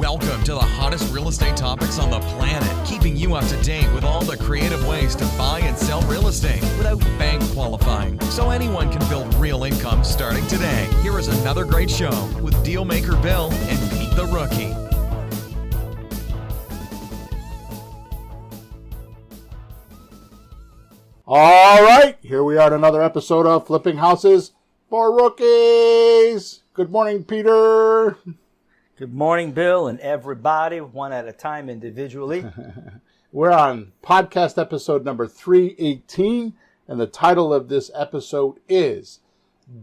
Welcome to the hottest real estate topics on the planet, keeping you up to date with all the creative ways to buy and sell real estate without bank qualifying, so anyone can build real income starting today. Here is another great show with Dealmaker Bill and Pete the Rookie. All right, here we are at another episode of Flipping Houses for Rookies. Good morning, Peter. Good morning, Bill, and everybody, one at a time individually. We're on podcast episode number 318, and the title of this episode is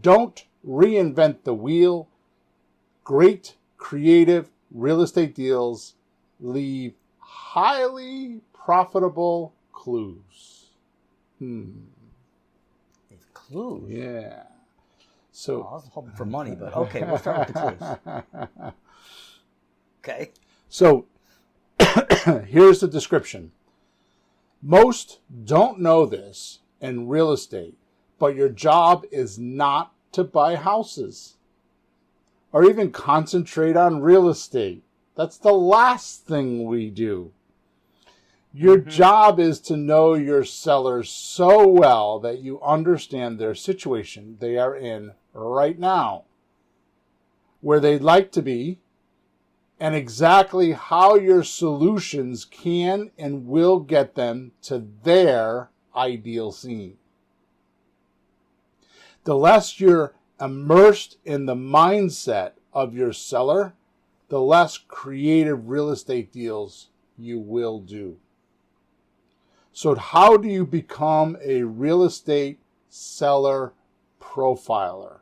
Don't Reinvent the Wheel. Great creative real estate deals leave highly profitable clues. Clues? Yeah. So I was hoping for money, but okay, we'll start with the clues. Okay. So here's the description. Most don't know this in real estate, but your job is not to buy houses or even concentrate on real estate. That's the last thing we do. Your job is to know your sellers so well that you understand their situation they are in right now, where they'd like to be, and exactly how your solutions can and will get them to their ideal scene. The less you're immersed in the mindset of your seller, the less creative real estate deals you will do. So how do you become a real estate seller profiler?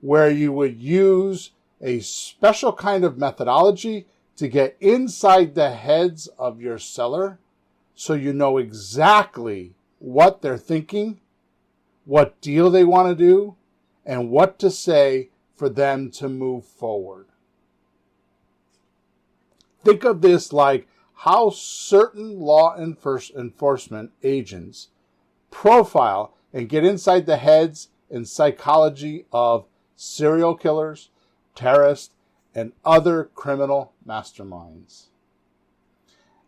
Where you would use a special kind of methodology to get inside the heads of your seller so you know exactly what they're thinking, what deal they want to do, and what to say for them to move forward. Think of this like how certain law enforcement agents profile and get inside the heads and psychology of serial killers, terrorists, and other criminal masterminds.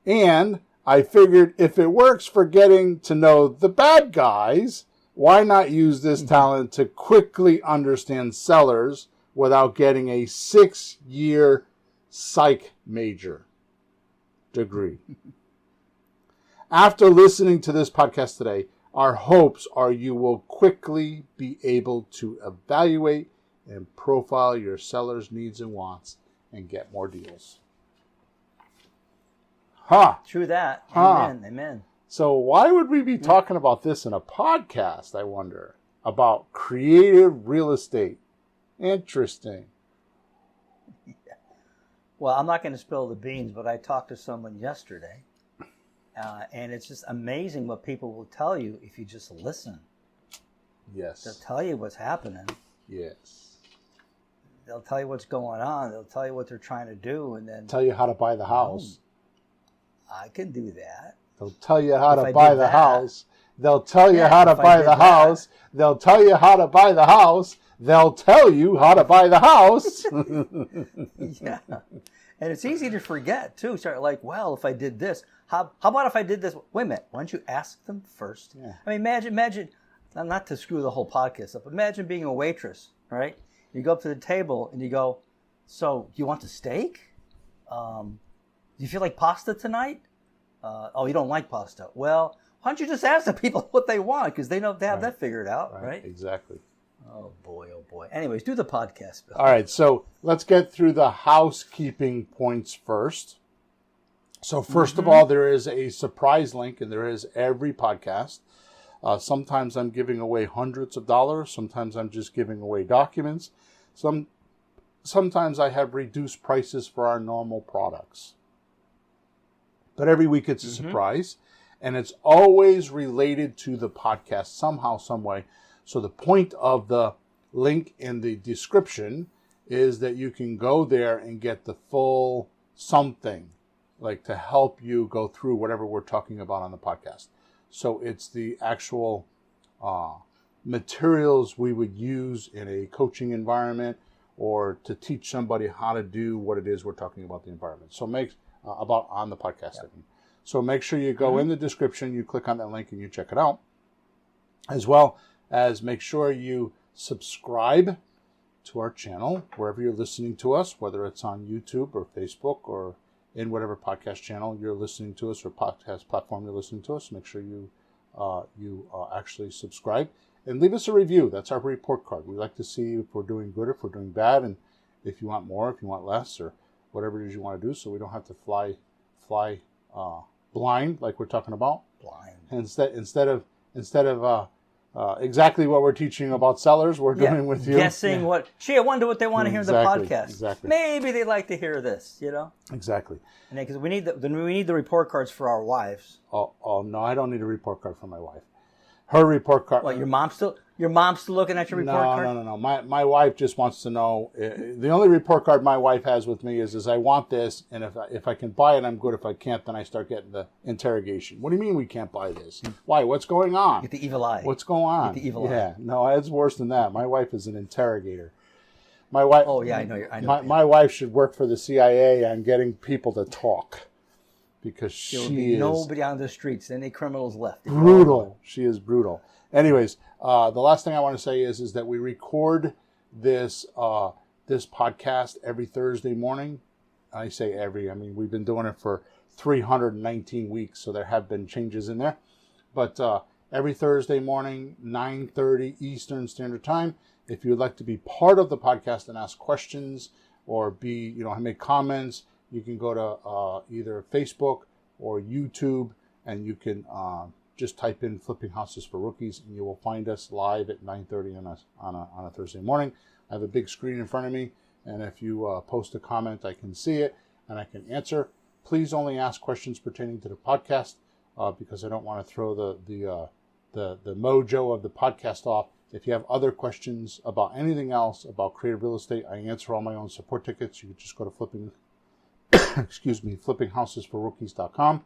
And I figured if it works for getting to know the bad guys, why not use this talent to quickly understand sellers without getting a 6-year psych major degree? After listening to this podcast today, our hopes are you will quickly be able to evaluate and profile your seller's needs and wants and get more deals. True that. Amen. So why would we be talking about this in a podcast, I wonder? About creative real estate. Interesting. Well, I'm not going to spill the beans, but I talked to someone yesterday, and it's just amazing what people will tell you if you just listen. Yes. They'll tell you what's happening. Yes. They'll tell you what's going on. They'll tell you what they're trying to do, and then tell you how to buy the house. I can do that. They'll tell you how to buy the house. They'll tell you how to buy the house. They'll tell you how to buy the house. They'll tell you how to buy the house. Yeah. And it's easy to forget, too. Start like, well, if I did this, how about if I did this? Wait a minute. Why don't you ask them first? Yeah. I mean, imagine, not to screw the whole podcast up, imagine being a waitress, right? You go up to the table and you go, so do you want the steak? Do you feel like pasta tonight? Oh, you don't like pasta. Well, why don't you just ask the people what they want? Because they know they have that figured out, right? Exactly. Oh, boy. Anyways, do the podcast, Bill. All right, so let's get through the housekeeping points first. So first of all, there is a surprise link, and there is every podcast. Sometimes I'm giving away hundreds of dollars. Sometimes I'm just giving away documents. Sometimes I have reduced prices for our normal products. But every week it's a surprise, and it's always related to the podcast somehow, some way. So the point of the link in the description is that you can go there and get the full something, like to help you go through whatever we're talking about on the podcast. So it's the actual materials we would use in a coaching environment or to teach somebody how to do what it is we're talking about the environment. So about on the podcast. Yep. So make sure you go in the description, you click on that link and you check it out. As well as make sure you subscribe to our channel wherever you're listening to us, whether it's on YouTube or Facebook or in whatever podcast channel you're listening to us or podcast platform you're listening to us. Make sure you actually subscribe and leave us a review. That's our report card. We like to see if we're doing good, if we're doing bad, and if you want more, if you want less, or whatever it is you want to do, so we don't have to fly blind like we're talking about. Blind. Instead of exactly what we're teaching about sellers, we're doing with you. Guessing what. Gee, I wonder what they want to hear in the podcast. Exactly. Maybe they'd like to hear this, Exactly. And because we need the report cards for our wives. Oh no, I don't need a report card for my wife. Her report card. What, your mom's still looking at your report card? No. My wife just wants to know. The only report card my wife has with me is I want this, and if I can buy it, I'm good. If I can't, then I start getting the interrogation. What do you mean we can't buy this? Why? What's going on? Get the evil eye. What's going on? Get the evil eye. Yeah, no, it's worse than that. My wife is an interrogator. My wife. Oh yeah, I know. My wife should work for the CIA on getting people to talk. Because there will be nobody on the streets, any criminals left. Brutal. She is brutal. Anyways, the last thing I want to say is that we record this podcast every Thursday morning. I say we've been doing it for 319 weeks, so there have been changes in there. But every Thursday morning, 9:30 Eastern Standard Time. If you would like to be part of the podcast and ask questions or make comments, you can go to either Facebook or YouTube, and you can just type in Flipping Houses for Rookies, and you will find us live at 9:30 on a Thursday morning. I have a big screen in front of me, and if you post a comment, I can see it, and I can answer. Please only ask questions pertaining to the podcast, because I don't want to throw the mojo of the podcast off. If you have other questions about anything else, about creative real estate, I answer all my own support tickets. You can just go to flippinghousesforrookies.com.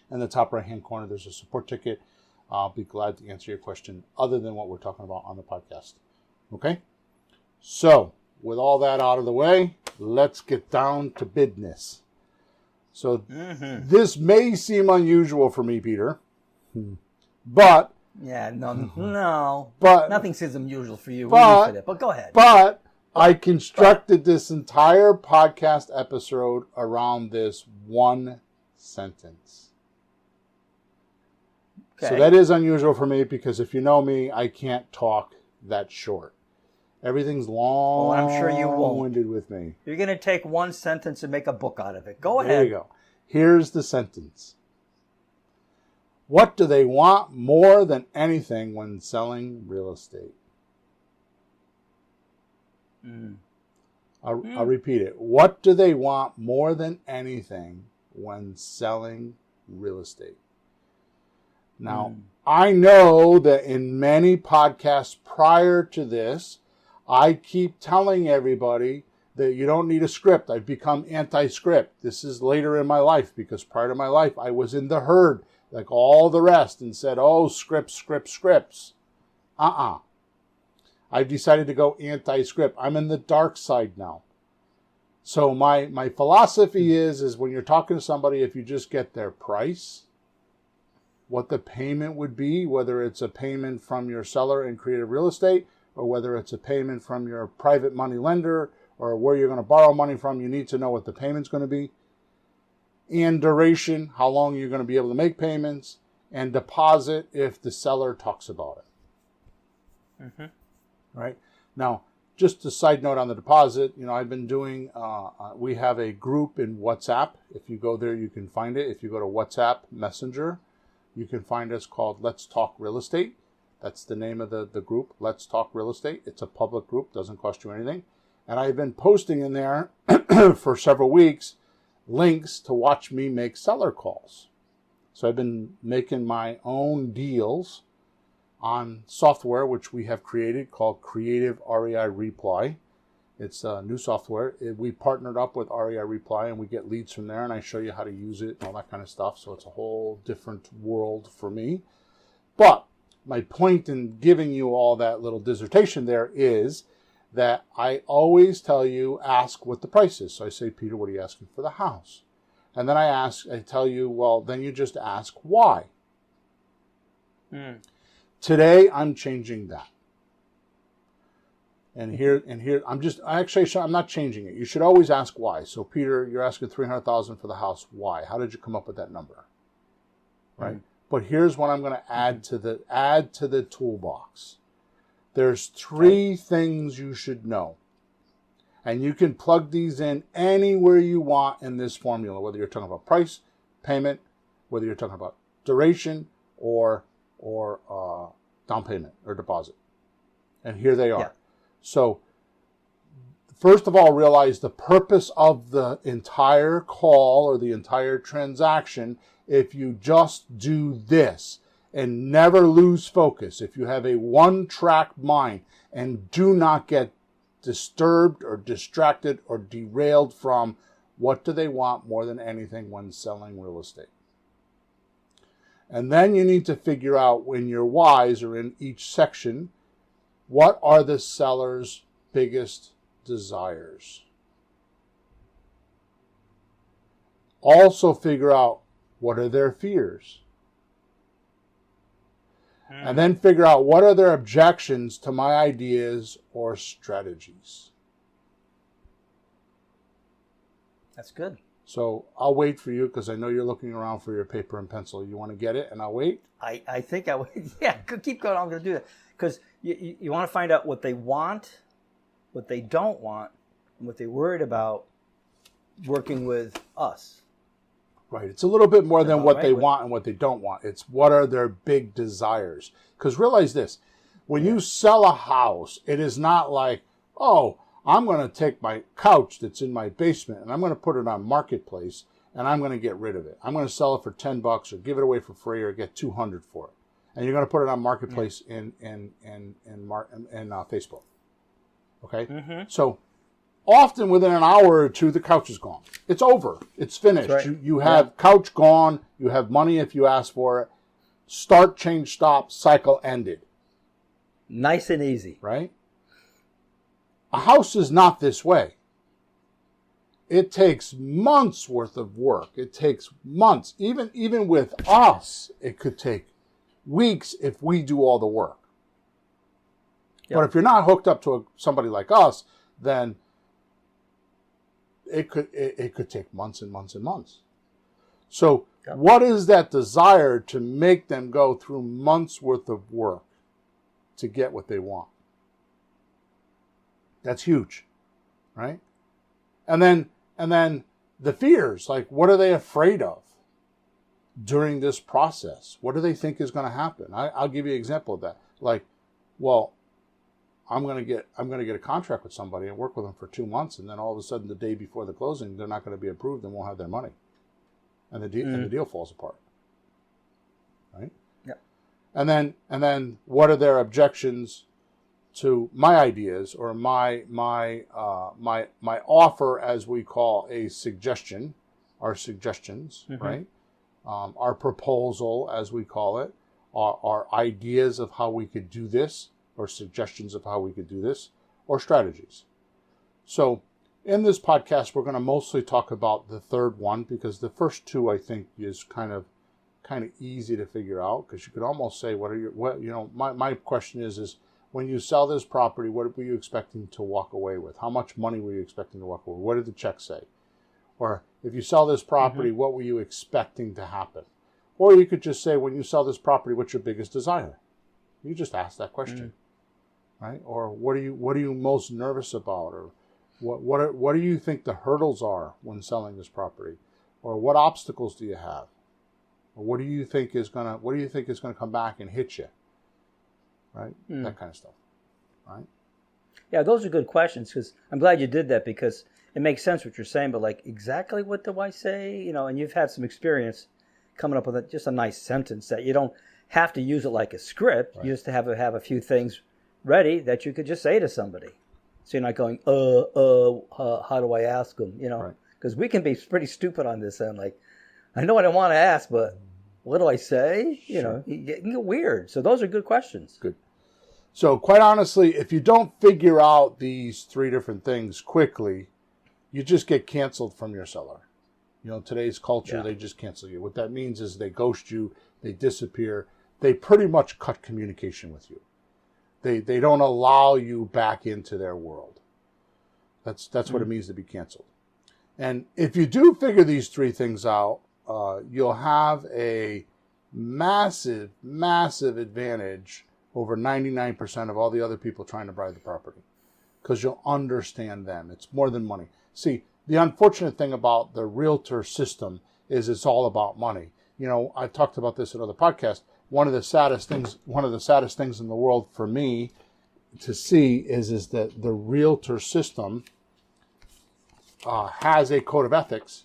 In the top right-hand corner, there's a support ticket. I'll be glad to answer your question other than what we're talking about on the podcast. Okay? So, with all that out of the way, let's get down to business. So, This may seem unusual for me, Peter, but... Yeah, no. But nothing seems unusual for you. But go ahead. But I constructed this entire podcast episode around this one sentence. Okay. So that is unusual for me because if you know me, I can't talk that short. Everything's long. Oh, I'm sure you won't. Winded with me. You're going to take one sentence and make a book out of it. Go ahead. There you go. Here's the sentence. What do they want more than anything when selling real estate? I'll repeat it. What do they want more than anything when selling real estate? Now, I know that in many podcasts prior to this, I keep telling everybody that you don't need a script. I've become anti-script. This is later in my life because prior to my life, I was in the herd like all the rest and said, oh, scripts. I've decided to go anti-script. I'm in the dark side now. So my philosophy is when you're talking to somebody, if you just get their price, what the payment would be, whether it's a payment from your seller in creative real estate or whether it's a payment from your private money lender or where you're going to borrow money from, you need to know what the payment's going to be. And duration, how long you're going to be able to make payments, and deposit if the seller talks about it. Right? Now, just a side note on the deposit, I've been doing, we have a group in WhatsApp. If you go there, you can find it. If you go to WhatsApp Messenger, you can find us called Let's Talk Real Estate. That's the name of the group, Let's Talk Real Estate. It's a public group, doesn't cost you anything. And I've been posting in there for several weeks links to watch me make seller calls. So I've been making my own deals on software, which we have created called Creative REI Reply. It's a new software. We partnered up with REI Reply and we get leads from there and I show you how to use it and all that kind of stuff. So it's a whole different world for me. But my point in giving you all that little dissertation there is that I always tell you, ask what the price is. So I say, Peter, what are you asking for the house? And then I tell you, well, then you just ask why. Today, I'm changing that. And here, I'm not changing it. You should always ask why. So, Peter, you're asking $300,000 for the house. Why? How did you come up with that number? Right. But here's what I'm going to add to the toolbox. There's 3 things you should know. And you can plug these in anywhere you want in this formula, whether you're talking about price, payment, whether you're talking about duration, or down payment or deposit. And here they are. Yeah. So, first of all, realize the purpose of the entire call or the entire transaction. If you just do this and never lose focus, if you have a one-track mind and do not get disturbed or distracted or derailed from what do they want more than anything when selling real estate. And then you need to figure out when your whys are in each section, what are the seller's biggest desires? Also figure out what are their fears. And then figure out what are their objections to my ideas or strategies. That's good. So I'll wait for you because I know you're looking around for your paper and pencil. You want to get it and I'll wait? I think I would. Yeah, keep going. I'm going to do that. Because you want to find out what they want, what they don't want, and what they're worried about working with us. Right. It's a little bit more than what they want and what they don't want. It's what are their big desires. Because realize this, when you sell a house, it is not like, oh, I'm going to take my couch that's in my basement and I'm going to put it on Marketplace and I'm going to get rid of it. I'm going to sell it for $10 or give it away for free or get $200 for it. And you're going to put it on Marketplace in Facebook. Okay? Mm-hmm. So often within an hour or two, the couch is gone. It's over. It's finished. Right. You have couch gone. You have money if you ask for it. Start, change, stop, cycle ended. Nice and easy. Right? A house is not this way. It takes months worth of work. It takes months. Even with us, it could take weeks if we do all the work. Yep. But if you're not hooked up to somebody like us, then it could take months and months and months. So what is that desire to make them go through months worth of work to get what they want? That's huge, right? And then the fears, like what are they afraid of during this process? What do they think is going to happen? I'll give you an example of that. Like, well, I'm going to get a contract with somebody and work with them for 2 months, and then all of a sudden, the day before the closing, they're not going to be approved and won't have their money, and the deal falls apart, right? Yeah. And then what are their objections to my ideas or my offer, as we call a suggestion, our suggestions, right? Our proposal, as we call it, our ideas of how we could do this, or suggestions of how we could do this, or strategies. So in this podcast, we're going to mostly talk about the third one, because the first two, I think, is kind of easy to figure out, because you could almost say, my question is when you sell this property, what were you expecting to walk away with? How much money were you expecting to walk away with? What did the check say? Or if you sell this property, what were you expecting to happen? Or you could just say, when you sell this property, what's your biggest desire? You just ask that question, right? Or what are you most nervous about? Or what do you think the hurdles are when selling this property? Or what obstacles do you have? Or what do you think is gonna come back and hit you? Right? That kind of stuff, right? Yeah, those are good questions, because I'm glad you did that, because it makes sense what you're saying, but like, exactly what do I say? And you've had some experience coming up with just a nice sentence that you don't have to use it like a script. Right. You just have a few things ready that you could just say to somebody. So you're not going, how do I ask them? Because we can be pretty stupid on this end. Like, I know what I want to ask, but what do I say? You can get weird. So those are good questions. Good. So quite honestly, if you don't figure out these three different things quickly, you just get canceled from your seller. You know, today's culture, they just cancel you. What that means is they ghost you, they disappear, they pretty much cut communication with you. They don't allow you back into their world. That's what it means to be canceled. And if you do figure these three things out, you'll have a massive, massive advantage over 99% of all the other people trying to buy the property, because you'll understand them. It's more than money. See, the unfortunate thing about the realtor system is it's all about money. You know, I've talked about this in other podcasts. One of the saddest things in the world for me to see is that the realtor system has a code of ethics,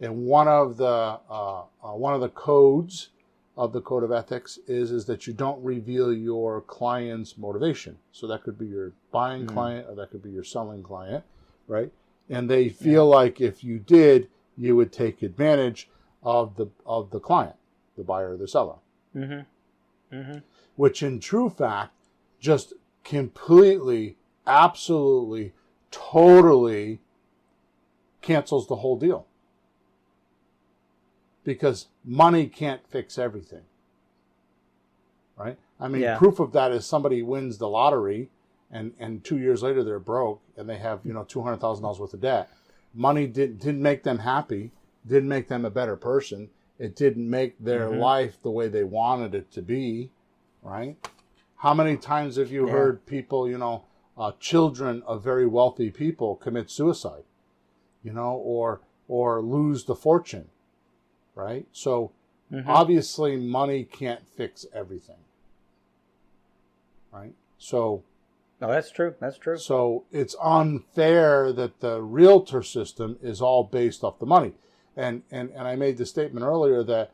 and one of the codes of the code of ethics is that you don't reveal your client's motivation. So that could be your buying client, or that could be your selling client, right? And they feel like if you did, you would take advantage of the client, the buyer or the seller. Which in true fact just completely, absolutely, totally cancels the whole deal. Because money can't fix everything. Right? I mean, proof of that is somebody wins the lottery and 2 years later they're broke and they have, $200,000 worth of debt. Money didn't make them happy, didn't make them a better person. It didn't make their life the way they wanted it to be, right? How many times have you heard people, children of very wealthy people commit suicide, or lose the fortune, right? So obviously money can't fix everything, right? So... No, that's true. That's true. So it's unfair that the realtor system is all based off the money. And I made the statement earlier that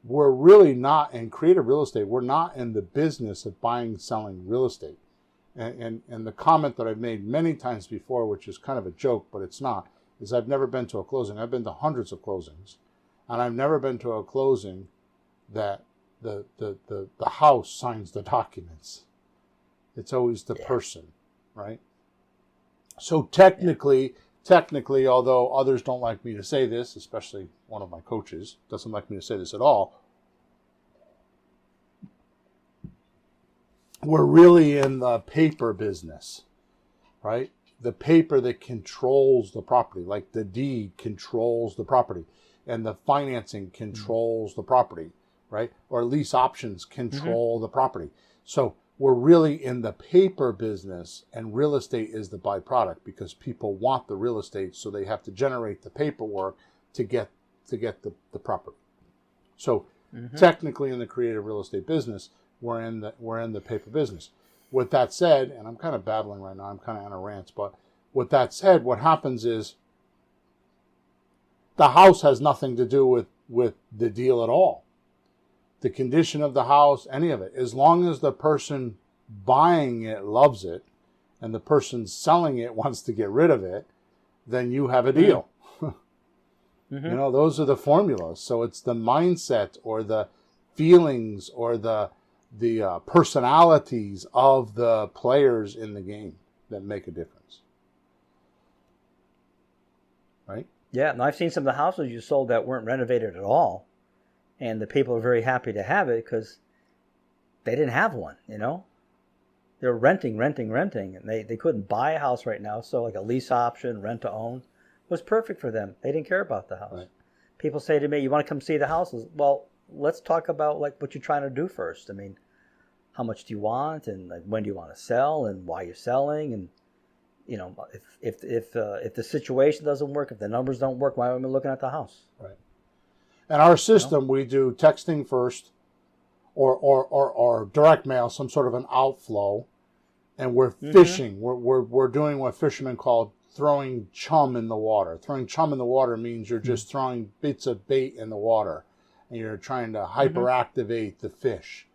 we're really not in creative real estate. We're not in the business of buying and selling real estate. And the comment that I've made many times before, which is kind of a joke, but it's not, is I've never been to a closing. I've been to hundreds of closings. And I've never been to a closing that the house signs the documents. It's always the person, right? So technically, although others don't like me to say this, especially one of my coaches doesn't like me to say this at all, we're really in the paper business, right? The paper that controls the property, like the deed controls the property, and the financing controls the property, right? Or lease options control the property. So we're really in the paper business, and real estate is the byproduct, because people want the real estate, so they have to generate the paperwork to get the property. So technically, in the creative real estate business, we're in the paper business. With that said, and I'm kind of babbling right now, I'm kind of on a rant, but with that said, what happens is the house has nothing to do with the deal at all. The condition of the house, any of it, as long as the person buying it loves it and the person selling it wants to get rid of it, then you have a deal. Those are the formulas. So it's the mindset or the feelings or the personalities of the players in the game that make a difference. Right? Yeah, and I've seen some of the houses you sold that weren't renovated at all. And the people are very happy to have it because they didn't have one, They're renting, and they couldn't buy a house right now. So like a lease option, rent to own, was perfect for them. They didn't care about the house. Right. People say to me, you want to come see the houses? Well, let's talk about like what you're trying to do first. I mean, how much do you want, and like, when do you want to sell, and why you're selling, and if the situation doesn't work, if the numbers don't work, why am I looking at the house? Right. And our system, we do texting first, or direct mail, some sort of an outflow, and we're fishing. We're doing what fishermen call throwing chum in the water. Throwing chum in the water means you're just throwing bits of bait in the water, and you're trying to hyperactivate the fish.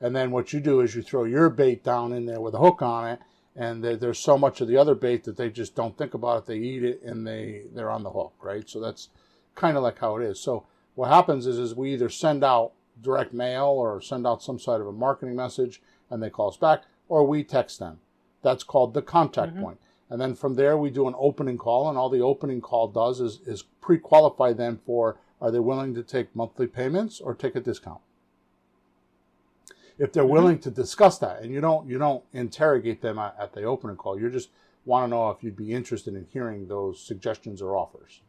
And then what you do is you throw your bait down in there with a hook on it, and there's so much of the other bait that they just don't think about it. They eat it, and they're on the hook, right? So that's kind of like how it is. So what happens is we either send out direct mail or send out some sort of a marketing message and they call us back, or we text them. That's called the contact point. And then from there, we do an opening call, and all the opening call does is pre-qualify them for, are they willing to take monthly payments or take a discount? If they're willing to discuss that, and you don't interrogate them at the opening call, you just want to know if you'd be interested in hearing those suggestions or offers.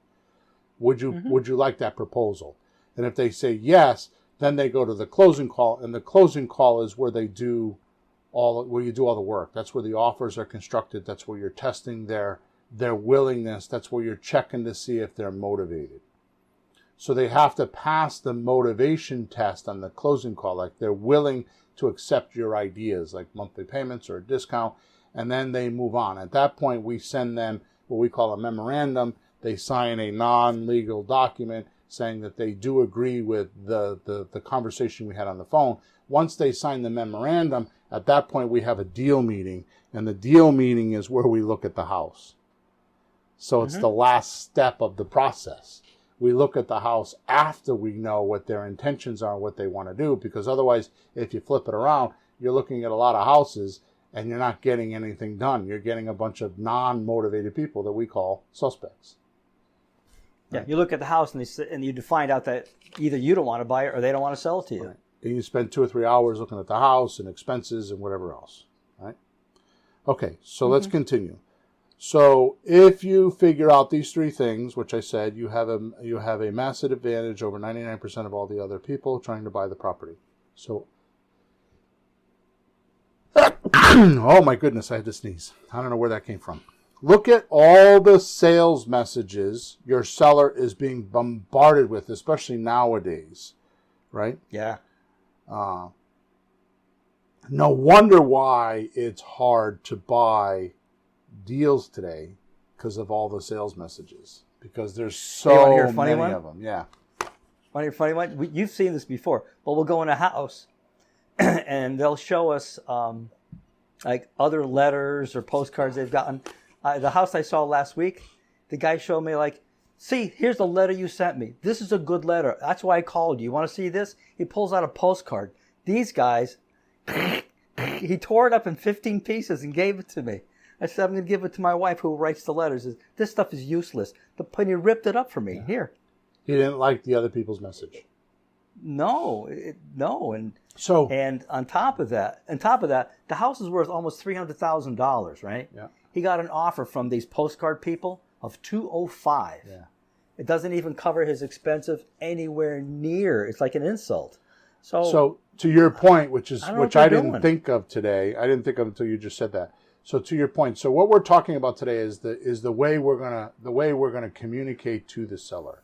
Would you like that proposal? And if they say yes, then they go to the closing call, and the closing call is where you do all the work. That's where the offers are constructed. That's where you're testing their willingness. That's where you're checking to see if they're motivated. So they have to pass the motivation test on the closing call, like they're willing to accept your ideas, like monthly payments or a discount, and then they move on. At that point, we send them what we call a memorandum. They sign a non-legal document saying that they do agree with the conversation we had on the phone. Once they sign the memorandum, at that point we have a deal meeting, and the deal meeting is where we look at the house. So it's the last step of the process. We look at the house after we know what their intentions are and what they want to do, because otherwise, if you flip it around, you're looking at a lot of houses and you're not getting anything done. You're getting a bunch of non-motivated people that we call suspects. Yeah, you look at the house and you find out that either you don't want to buy it or they don't want to sell it to you. Right. And you spend 2 or 3 hours looking at the house and expenses and whatever else. Right? Okay, so let's continue. So if you figure out these 3 things, which I said, you have a massive advantage over 99% of all the other people trying to buy the property. So, oh my goodness, I had to sneeze. I don't know where that came from. Look at all the sales messages your seller is being bombarded with, especially nowadays, right? Yeah. No wonder why it's hard to buy deals today, because of all the sales messages, because there's so many of them. Yeah. Funny one. You've seen this before, but we'll go in a house and they'll show us like other letters or postcards they've gotten. The house I saw last week, the guy showed me like, see, here's the letter you sent me. This is a good letter. That's why I called you. You want to see this? He pulls out a postcard. These guys, he tore it up in 15 pieces and gave it to me. I said, I'm going to give it to my wife who writes the letters. This stuff is useless. But he ripped it up for me. Yeah. Here. He didn't like the other people's message. No. And on top of that, the house is worth almost $300,000, right? Yeah. He got an offer from these postcard people of $205. Yeah. It doesn't even cover his expensive anywhere near. It's like an insult. So to your point, which I didn't think of today. I didn't think of until you just said that. So to your point, so what we're talking about today is the way we're gonna communicate to the seller.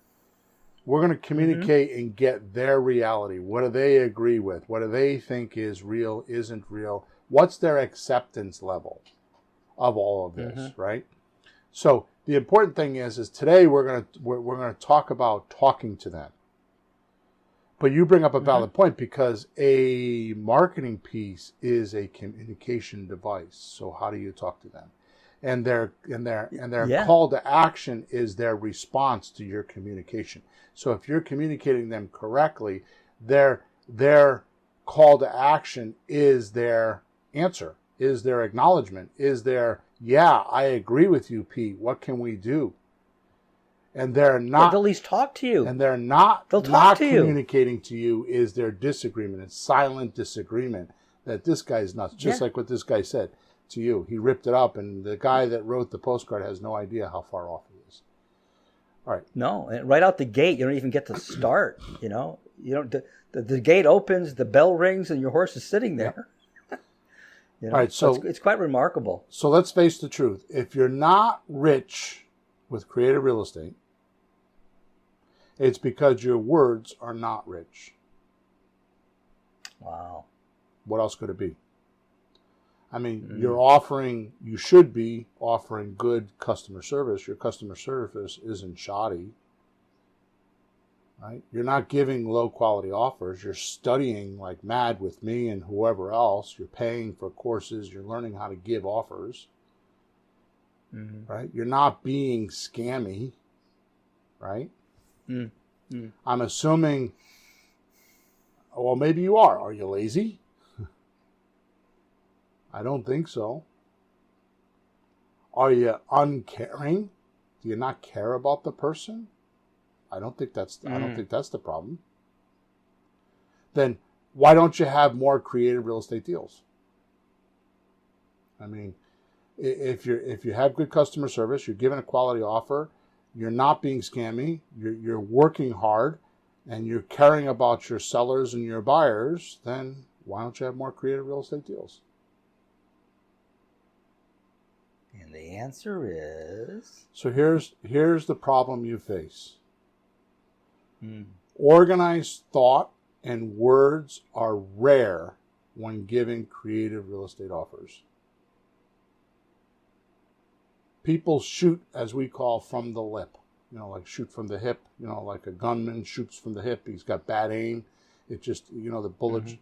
We're gonna communicate and get their reality. What do they agree with? What do they think is real, isn't real? What's their acceptance level of all of this, right? So the important thing is today we're gonna talk about talking to them. But you bring up a valid point, because a marketing piece is a communication device. So how do you talk to them? And their call to action is their response to your communication. So if you're communicating them correctly, their call to action is their answer, is their acknowledgement, is their, yeah, I agree with you, Pete. What can we do? And they're not. They'll at least talk to you. And they're not. They'll talk to you. Communicating to you is their disagreement. It's silent disagreement that this guy's nuts. Just like what this guy said to you. He ripped it up, and the guy that wrote the postcard has no idea how far off he is. All right. No, and right out the gate, you don't even get to start. You don't. The gate opens, the bell rings, and your horse is sitting there. All right. So it's quite remarkable. So let's face the truth. If you're not rich with creative real estate, it's because your words are not rich. Wow. What else could it be? I mean, you should be offering good customer service. Your customer service isn't shoddy, right? You're not giving low quality offers. You're studying like mad with me and whoever else. You're paying for courses. You're learning how to give offers, right? You're not being scammy, right? I'm assuming, well, maybe you are. Are you lazy? I don't think so. Are you uncaring? Do you not care about the person? I don't think that's the problem. Then why don't you have more creative real estate deals? I mean, if you have good customer service, you're giving a quality offer, you're not being scammy, you're working hard, and you're caring about your sellers and your buyers, then why don't you have more creative real estate deals? And the answer is... So here's the problem you face. Organized thought and words are rare when giving creative real estate offers. People shoot, as we call, from the lip. Like shoot from the hip. Like a gunman shoots from the hip. He's got bad aim. It just, the bullet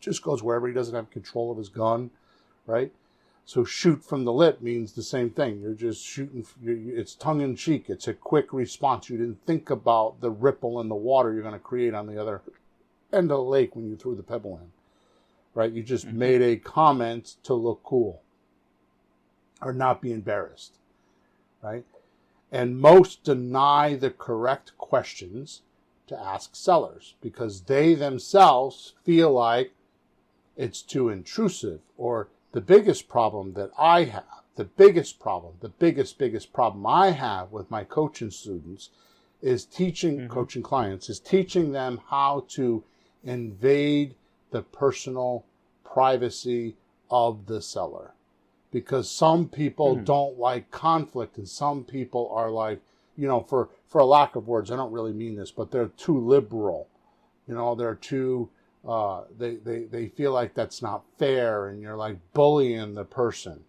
just goes wherever. He doesn't have control of his gun, right? So shoot from the lip means the same thing. You're just shooting. It's tongue-in-cheek. It's a quick response. You didn't think about the ripple in the water you're going to create on the other end of the lake when you threw the pebble in, right? You just made a comment to look cool or not be embarrassed, right? And most deny the correct questions to ask sellers because they themselves feel like it's too intrusive. Or the biggest problem that I have, the biggest problem I have with my coaching students is coaching clients, is teaching them how to invade the personal privacy of the seller. Because some people don't like conflict, and some people are like, for a lack of words, I don't really mean this, but they're too liberal. They're too, they feel like that's not fair, and you're like bullying the person,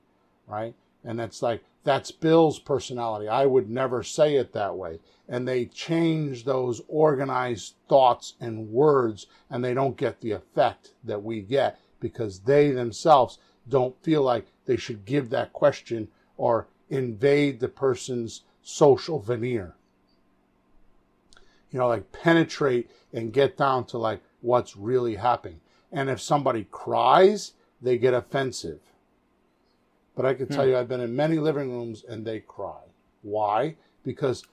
right? And that's Bill's personality. I would never say it that way. And they change those organized thoughts and words, and they don't get the effect that we get because they themselves don't feel like they should give that question or invade the person's social veneer. Like penetrate and get down to like what's really happening. And if somebody cries, they get offensive. But I can tell you, I've been in many living rooms and they cry. Why? Because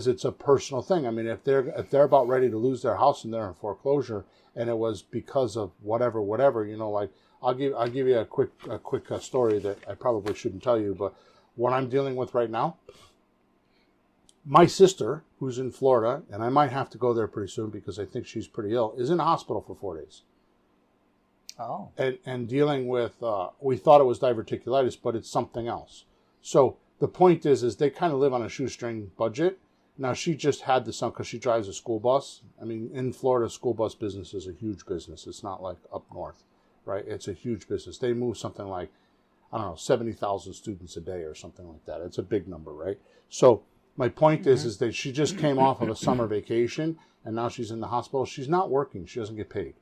it's a personal thing. I mean, if they're about ready to lose their house and they're in foreclosure, and it was because of whatever, like I'll give you a quick story that I probably shouldn't tell you, but what I'm dealing with right now, my sister, who's in Florida, and I might have to go there pretty soon because I think she's pretty ill, is in a hospital for 4 days. Oh. And dealing with, we thought it was diverticulitis, but it's something else. So the point is they kind of live on a shoestring budget. Now, she just had this on because she drives a school bus. I mean, in Florida, school bus business is a huge business. It's not like up north, right? It's a huge business. They move something like, 70,000 students a day or something like that. It's a big number, right? So my point is that she just came off of a summer vacation, and now she's in the hospital. She's not working. She doesn't get paid.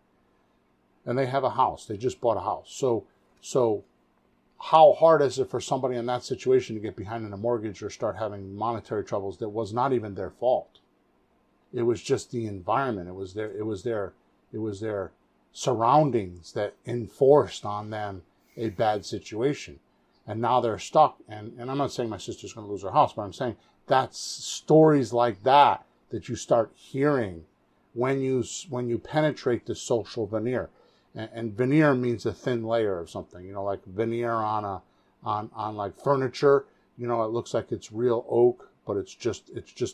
And they have a house. They just bought a house. So how hard is it for somebody in that situation to get behind in a mortgage or start having monetary troubles that was not even their fault? It was just the environment. It was their surroundings that enforced on them a bad situation. And now they're stuck. And I'm not saying my sister's going to lose her house, but I'm saying that's stories like that you start hearing when you penetrate the social veneer. And veneer means a thin layer of something, like veneer on like furniture. It looks like it's real oak, but it's just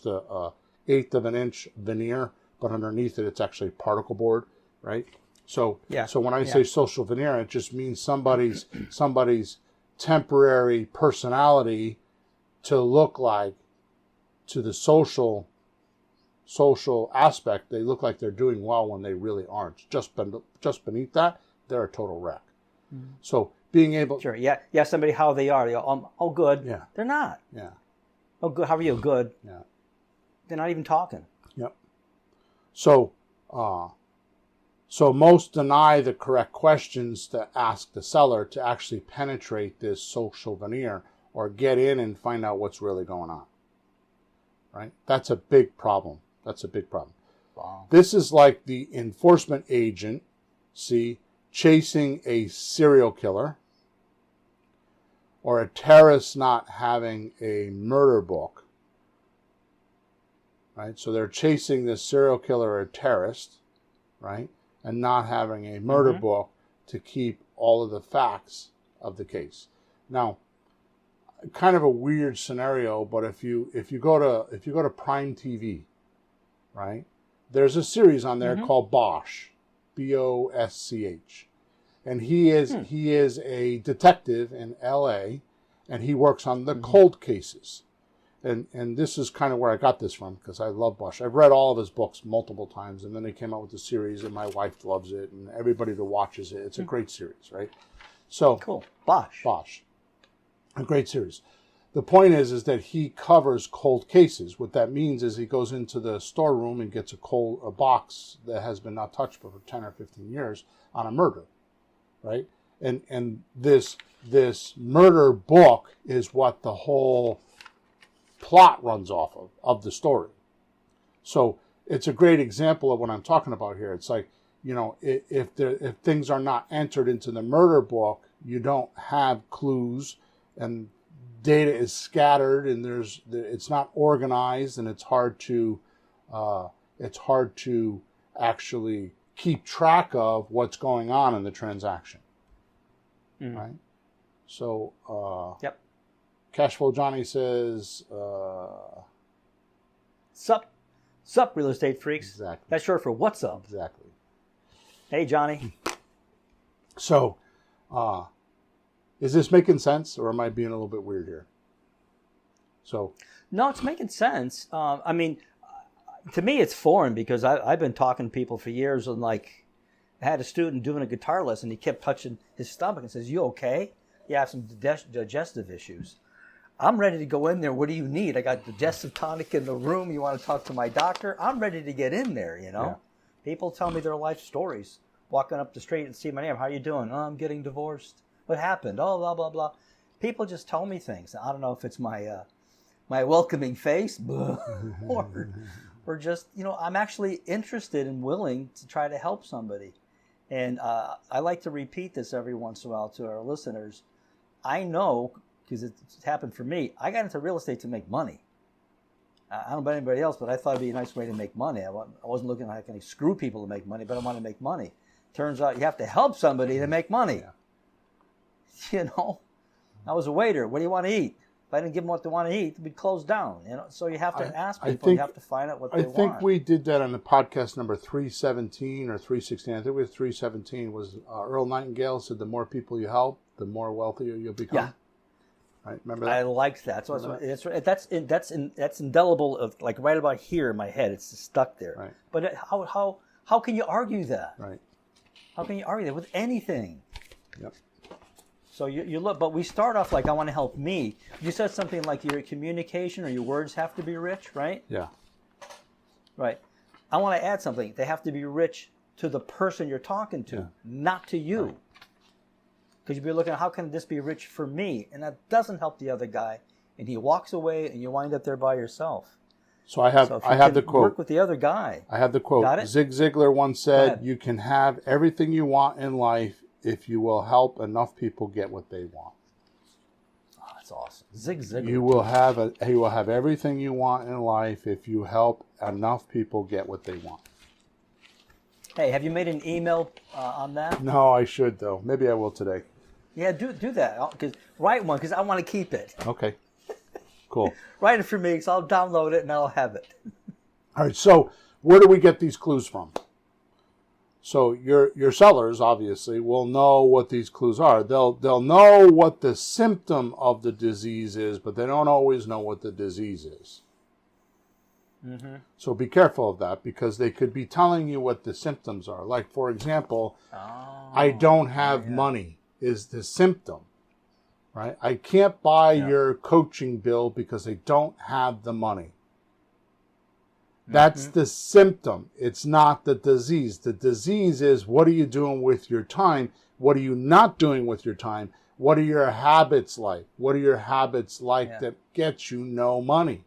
a eighth of an inch veneer, but underneath it, it's actually particle board, right? So when I say social veneer, it just means somebody's temporary personality to look like, to the social aspect, they look like they're doing well when they really aren't. Just beneath that, they're a total wreck. Mm-hmm. So being able... Sure, yeah, somebody how they are. They go, oh, good. Yeah. They're not. Yeah. Oh, good. How are you? Good. Yeah. They're not even talking. Yep. So most deny the correct questions to ask the seller to actually penetrate this social veneer or get in and find out what's really going on. Right? That's a big problem. Wow. This is like the enforcement agent, chasing a serial killer, or a terrorist not having a murder book, right? So they're chasing this serial killer or terrorist, right? And not having a murder book to keep all of the facts of the case. Now, kind of a weird scenario, but if you go to Prime TV, right? There's a series on there called Bosch, Bosch, and he is a detective in L.A. and he works on the cold cases. And this is kind of where I got this from, because I love Bosch. I've read all of his books multiple times, and then they came out with the series, and my wife loves it, and everybody that watches it. It's a great series, right? So cool. Bosch. A great series. The point is that he covers cold cases. What that means is he goes into the storeroom and gets a box that has been not touched for 10 or 15 years on a murder, right? And this murder book is what the whole plot runs off of the story. So it's a great example of what I'm talking about here. It's like, you know, if things are not entered into the murder book, you don't have clues, and data is scattered, and it's not organized, and it's hard to actually keep track of what's going on in the transaction, right? So yep. Cashflow Johnny says, Sup, real estate freaks. Exactly. That's short for what's up. Exactly. Hey, Johnny. So, is this making sense, or am I being a little bit weird here? So, no, it's making sense. I mean, to me, it's foreign because I've been talking to people for years, and like, I had a student doing a guitar lesson. He kept touching his stomach and says, "You okay? You have some digestive issues." I'm ready to go in there. What do you need? I got digestive tonic in the room. You want to talk to my doctor? I'm ready to get in there, you know? Yeah. People tell me their life stories. Walking up the street and see my name. How you doing? Oh, I'm getting divorced. What happened? Oh, blah, blah, blah. People just tell me things. I don't know if it's my welcoming face or just, you know, I'm actually interested and willing to try to help somebody. And I like to repeat this every once in a while to our listeners. I know, because it's happened for me, I got into real estate to make money. I don't know about anybody else, but I thought it'd be a nice way to make money. I wasn't looking like I can screw people to make money, but I want to make money. Turns out you have to help somebody to make money. Yeah. You know, I was a waiter. What do you want to eat? If I didn't give them what they want to eat, we'd close down. You know, so you have to ask people. You have to find out what they want. I think we did that on the podcast number 317 or 316. I think it was 317. Was Earl Nightingale said, "The more people you help, the more wealthier you'll become." Yeah. Right, remember that? I liked that. So that's indelible, of like right about here in my head. It's just stuck there. Right. But how can you argue that? Right. How can you argue that with anything? Yep. So you look, but we start off like, I want to help me. You said something like your communication or your words have to be rich, right? Yeah. Right. I want to add something. They have to be rich to the person you're talking to, not to you. Right. Because you'd be looking at, how can this be rich for me? And that doesn't help the other guy. And he walks away and you wind up there by yourself. So I have the quote. Work with the other guy. I have the quote. Got it? Zig Ziglar once said, "You can have everything you want in life if you will help enough people get what they want." Oh, that's awesome. Zig Ziglar. You will have everything you want in life if you help enough people get what they want. Hey, have you made an email on that? No, I should though. Maybe I will today. Yeah, do that. Write one because I want to keep it. Okay. Cool. Write it for me, so I'll download it and I'll have it. All right. So where do we get these clues from? So your sellers obviously will know what these clues are. They'll know what the symptom of the disease is, but they don't always know what the disease is. Mm-hmm. So be careful of that, because they could be telling you what the symptoms are. Like, for example, I don't have money is the symptom, right? I can't buy your coaching bill because I don't have the money. That's the symptom. It's not the disease. The disease is, what are you doing with your time? What are you not doing with your time? What are your habits like? What are your habits like that get you no money?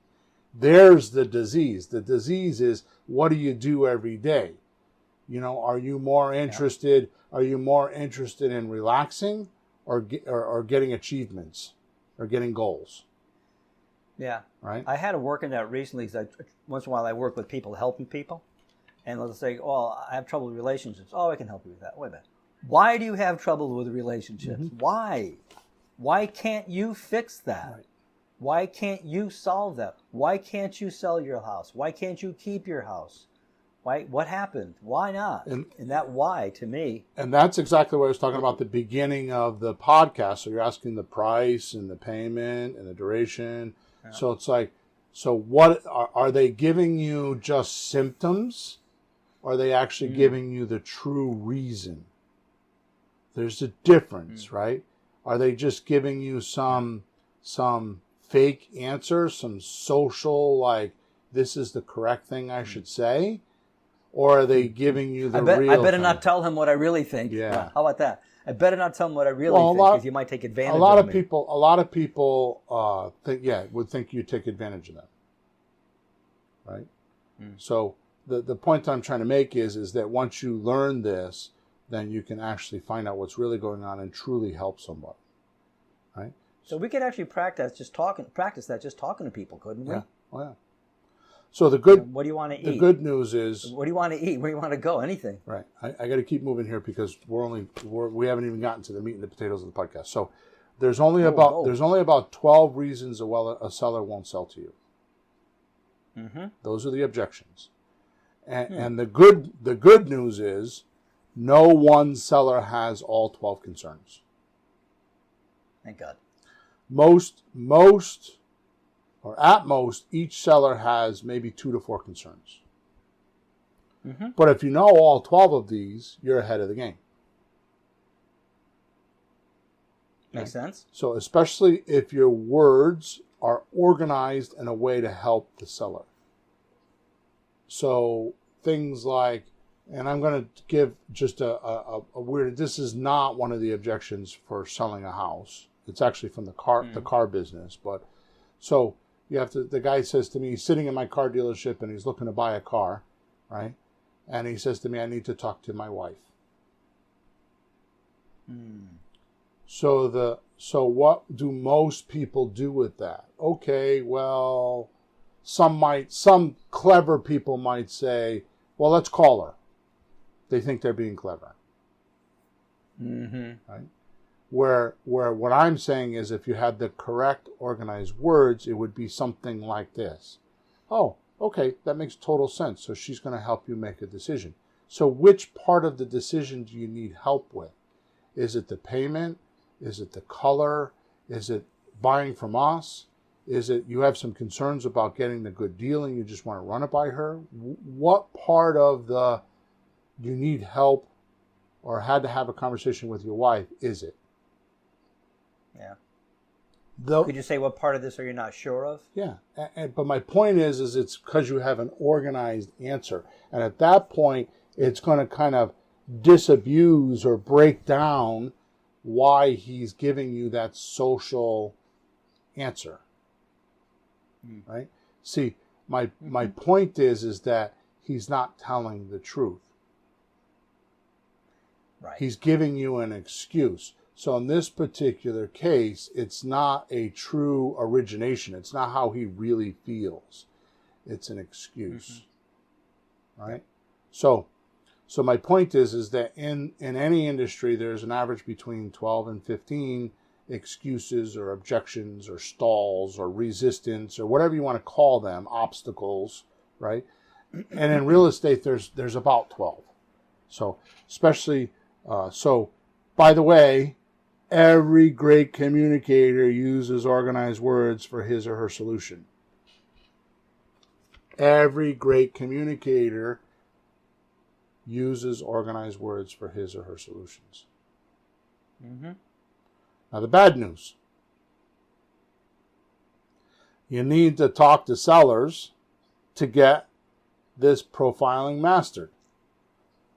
There's the disease. The disease is, what do you do every day? You know, are you more interested? Are you more interested in relaxing or getting achievements? or getting goals. Yeah. Right? I had to work in that recently because once in a while I work with people helping people. And they'll say, oh, I have trouble with relationships. Oh, I can help you with that. Wait a minute. Why do you have trouble with relationships? Mm-hmm. Why? Why can't you fix that? Right. Why can't you solve that? Why can't you sell your house? Why can't you keep your house? Why? What happened? Why not? And that why, to me. And that's exactly what I was talking about at the beginning of the podcast. So you're asking the price and the payment and the duration. Yeah. So it's like, so what are they giving you just symptoms? Or are they actually giving you the true reason? There's a difference, right? Are they just giving you some fake answer, some social, like, this is the correct thing I should say? Or are they giving you the real I better thing? not tell him what I really think. Yeah. How about that? I better not tell him what I really think because you might take advantage of me. A lot of people would think you take advantage of them. Right? So the point I'm trying to make is that once you learn this, then you can actually find out what's really going on and truly help somebody. Right? So we could actually practice that just talking to people, couldn't we? Yeah. Oh, yeah. So the good. What do you want to eat? The good news is. What do you want to eat? Where do you want to go? Anything. Right. I got to keep moving here because we haven't even gotten to the meat and the potatoes of the podcast. So there's only about 12 reasons a seller won't sell to you. Mm-hmm. Those are the objections. And the good news is no one seller has all 12 concerns. Thank God. Most, or at most, each seller has maybe 2 to 4 concerns. Mm-hmm. But if you know all 12 of these, you're ahead of the game. Makes sense. So especially if your words are organized in a way to help the seller. So things like, and I'm going to give just a weird, this is not one of the objections for selling a house. It's actually from the car business. But so the guy says to me, he's sitting in my car dealership and he's looking to buy a car, right? And he says to me, I need to talk to my wife. So what do most people do with that? Okay, well, some clever people might say, well, let's call her. They think they're being clever. Mm-hmm. Right? Where what I'm saying is if you had the correct organized words, it would be something like this. Oh, okay, that makes total sense. So she's going to help you make a decision. So which part of the decision do you need help with? Is it the payment? Is it the color? Is it buying from us? Is it you have some concerns about getting the good deal and you just want to run it by her? What part of the you need help or had to have a conversation with your wife is it? Yeah. Could you say what part of this are you not sure of? Yeah. But my point is it's because you have an organized answer. And at that point, it's going to kind of disabuse or break down why he's giving you that social answer. Right? See, my point is that he's not telling the truth. Right. He's giving you an excuse. So in this particular case, it's not a true origination. It's not how he really feels. It's an excuse. Mm-hmm. Right? So my point is that in any industry, there's an average between 12 and 15 excuses or objections or stalls or resistance or whatever you want to call them, obstacles, right? And in real estate, there's about 12. So especially, by the way, every great communicator uses organized words for his or her solution. Every great communicator uses organized words for his or her solutions. Mm-hmm. Now, the bad news. You need to talk to sellers to get this profiling mastered.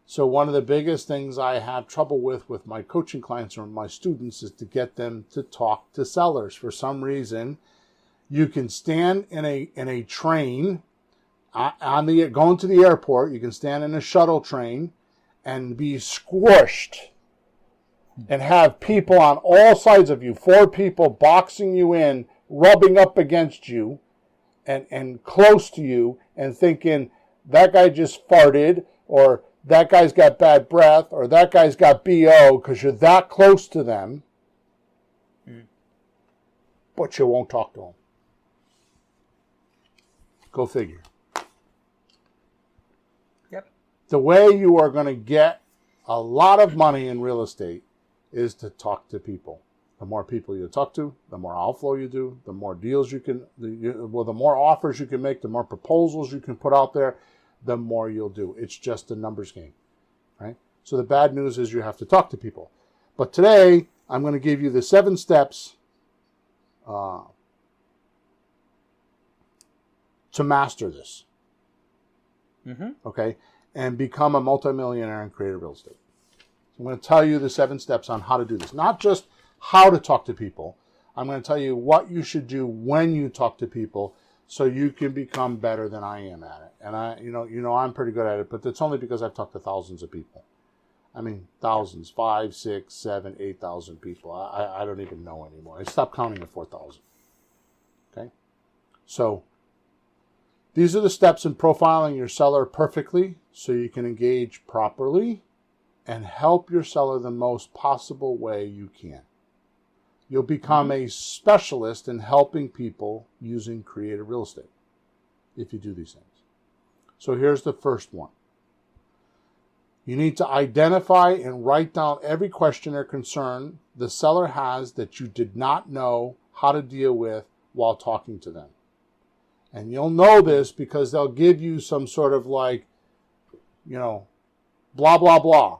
So one of the biggest things I have trouble with my coaching clients or my students is to get them to talk to sellers. For some reason, you can stand in a train going to the airport. You can stand in a shuttle train and be squished and have people on all sides of you, 4 people boxing you in, rubbing up against you and close to you and thinking that guy just farted, or that guy's got bad breath, or that guy's got BO because you're that close to them, but you won't talk to them. Go figure. Yep. The way you are going to get a lot of money in real estate is to talk to people. The more people you talk to, the more outflow you do, the more deals you can, the more offers you can make, the more proposals you can put out there, the more you'll do. It's just a numbers game, right? So the bad news is you have to talk to people. But today, I'm going to give you the 7 steps to master this, okay, and become a multimillionaire in creative real estate. So I'm going to tell you the 7 steps on how to do this. Not just how to talk to people. I'm going to tell you what you should do when you talk to people so you can become better than I am at it. And I'm pretty good at it, but it's only because I've talked to thousands of people. I mean, thousands, 5, 6, 7, 8,000 people. I don't even know anymore. I stopped counting at 4,000. Okay? So these are the steps in profiling your seller perfectly so you can engage properly and help your seller the most possible way you can. You'll become a specialist in helping people using creative real estate if you do these things. So here's the first one. You need to identify and write down every question or concern the seller has that you did not know how to deal with while talking to them. And you'll know this because they'll give you some sort of blah, blah, blah.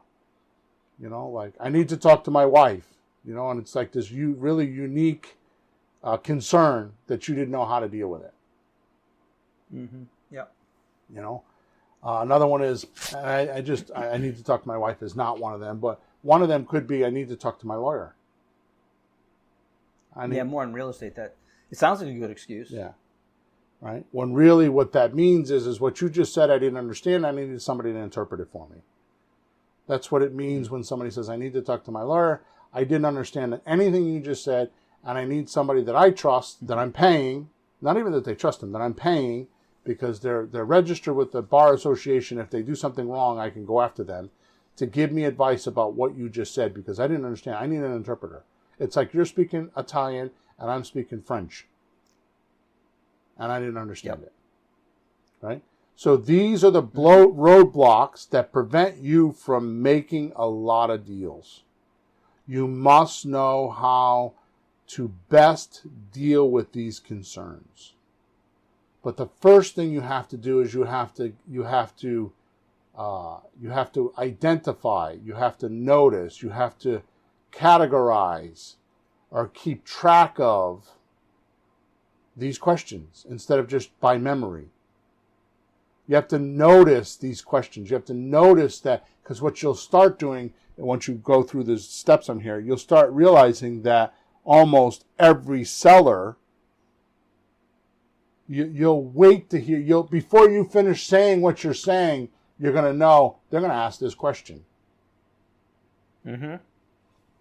Like, I need to talk to my wife. And it's like this really unique concern that you didn't know how to deal with it. Yep. Another one is, I need to talk to my wife is not one of them, but one of them could be, I need to talk to my lawyer. More in real estate. That it sounds like a good excuse. Yeah. Right? When really what that means is what you just said, I didn't understand, I needed somebody to interpret it for me. That's what it means when somebody says, I need to talk to my lawyer. I didn't understand anything you just said, and I need somebody that I trust, that I'm paying, not even that they trust them, that I'm paying, because they're registered with the Bar Association. If they do something wrong, I can go after them, to give me advice about what you just said, because I didn't understand. I need an interpreter. It's like you're speaking Italian, and I'm speaking French, and I didn't understand it. Right? So these are the roadblocks that prevent you from making a lot of deals. You must know how to best deal with these concerns. But the first thing you have to do is you have to identify, you have to notice, you have to categorize or keep track of these questions instead of just by memory. You have to notice these questions. You have to notice that, because what you'll start doing, once you go through the steps on here, you'll start realizing that almost every seller, you'll wait to hear, before you finish saying what you're saying, you're going to know they're going to ask this question.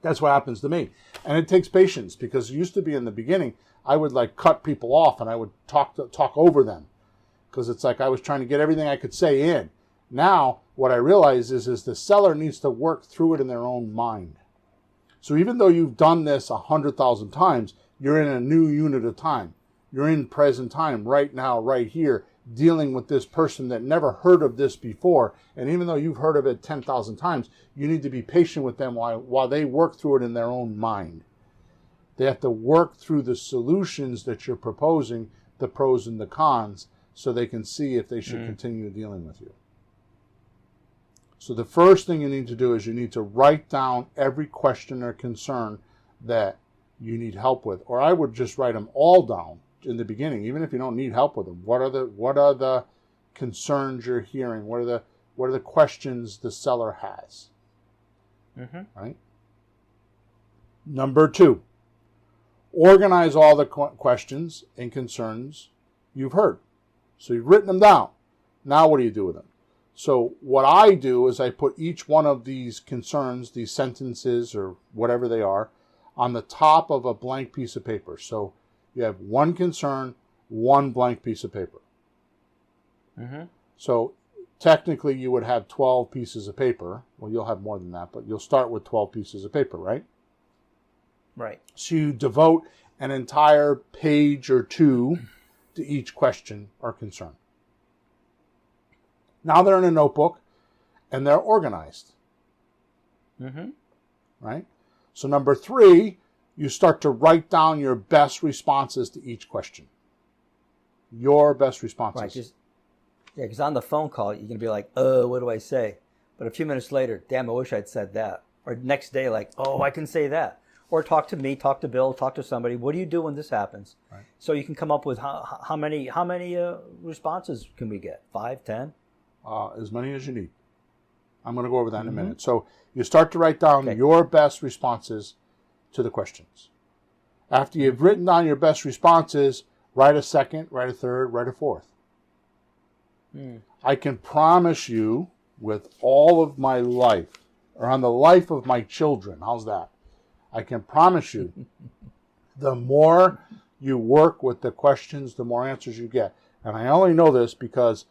That's what happens to me. And it takes patience, because it used to be in the beginning, I would cut people off and I would talk over them. Because it's like I was trying to get everything I could say in. Now, what I realize is the seller needs to work through it in their own mind. So even though you've done this 100,000 times, you're in a new unit of time. You're in present time, right now, right here, dealing with this person that never heard of this before. And even though you've heard of it 10,000 times, you need to be patient with them while they work through it in their own mind. They have to work through the solutions that you're proposing, the pros and the cons, so they can see if they should continue dealing with you. So the first thing you need to do is you need to write down every question or concern that you need help with. Or I would just write them all down in the beginning, even if you don't need help with them. What are the concerns you're hearing? What are the questions the seller has? Right? Number 2, organize all the questions and concerns you've heard. So you've written them down. Now what do you do with them? So what I do is I put each one of these concerns, these sentences or whatever they are, on the top of a blank piece of paper. So you have one concern, one blank piece of paper. Mm-hmm. So technically you would have 12 pieces of paper. Well, you'll have more than that, but you'll start with 12 pieces of paper, right? Right. So you devote an entire page or two to each question or concern. Now they're in a notebook and they're organized. Mm-hmm. Right? So number 3, you start to write down your best responses to each question. Your best responses. Right. Because on the phone call, you're going to be like, what do I say? But a few minutes later, damn, I wish I'd said that. Or next day, like, I can say that. Or talk to me, talk to Bill, talk to somebody. What do you do when this happens? Right. So you can come up with how many responses can we get? 5, 10? As many as you need. I'm going to go over that in a minute. So you start to write down your best responses to the questions. After you've written down your best responses, write a second, write a third, write a fourth. I can promise you with all of my life, or on the life of my children, how's that? I can promise you, the more you work with the questions, the more answers you get. And I only know this because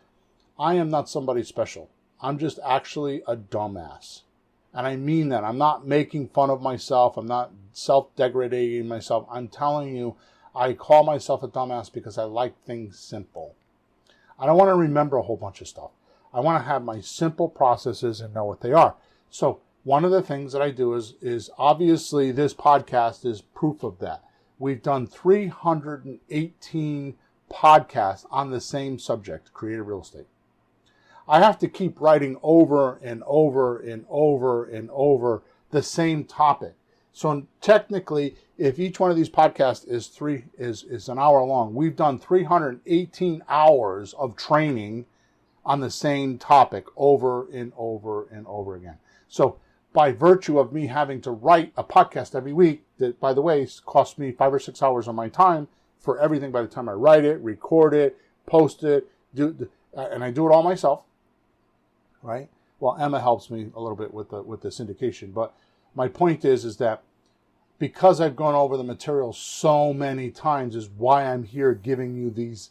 I am not somebody special. I'm just actually a dumbass. And I mean that. I'm not making fun of myself. I'm not self-degrading myself. I'm telling you, I call myself a dumbass because I like things simple. I don't want to remember a whole bunch of stuff. I want to have my simple processes and know what they are. So one of the things that I do is obviously this podcast is proof of that. We've done 318 podcasts on the same subject, creative real estate. I have to keep writing over and over and over and over the same topic. So technically, if each one of these podcasts is an hour long, we've done 318 hours of training on the same topic over and over and over again. So by virtue of me having to write a podcast every week, that, by the way, costs me 5 or 6 hours of my time for everything by the time I write it, record it, post it, and I do it all myself, right? Well, Emma helps me a little bit with the syndication, but my point is that because I've gone over the material so many times is why I'm here giving you these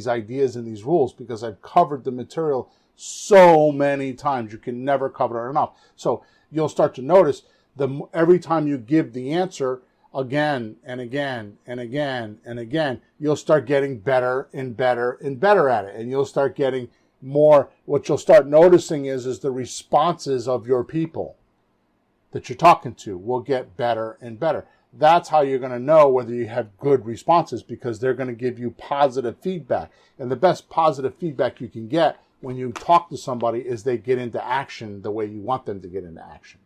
ideas and these rules, because I've covered the material so many times. You can never cover it enough. So you'll start to notice every time you give the answer again and again and again and again, you'll start getting better and better and better at it. And you'll start getting more. What you'll start noticing is the responses of your people that you're talking to will get better and better. That's how you're going to know whether you have good responses, because they're going to give you positive feedback. And the best positive feedback you can get when you talk to somebody is they get into action the way you want them to get into action.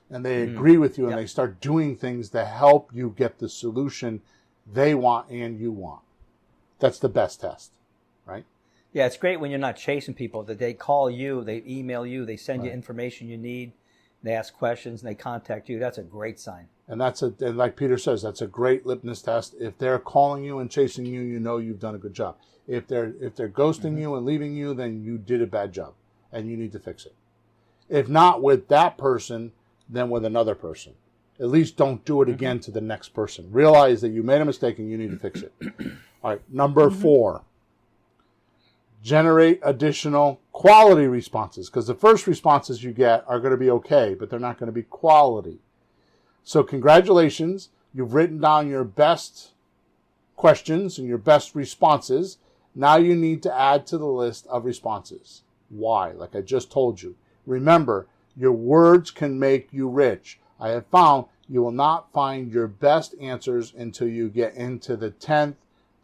And they agree with you and they start doing things to help you get the solution they want and you want. That's the best test, right? Yeah, it's great when you're not chasing people, that they call you, they email you, they send you information you need, they ask questions, and they contact you. That's a great sign. And and like Peter says, that's a great litmus test. If they're calling you and chasing you, you know you've done a good job. If they're ghosting you and leaving you, then you did a bad job and you need to fix it. If not with that person, then with another person. At least don't do it again to the next person. Realize that you made a mistake and you need to fix it. All right, number 4. Generate additional quality responses, because the first responses you get are going to be okay, but they're not going to be quality. So congratulations, you've written down your best questions and your best responses. Now you need to add to the list of responses. Why? Like I just told you. Remember, your words can make you rich. I have found you will not find your best answers until you get into the 10th,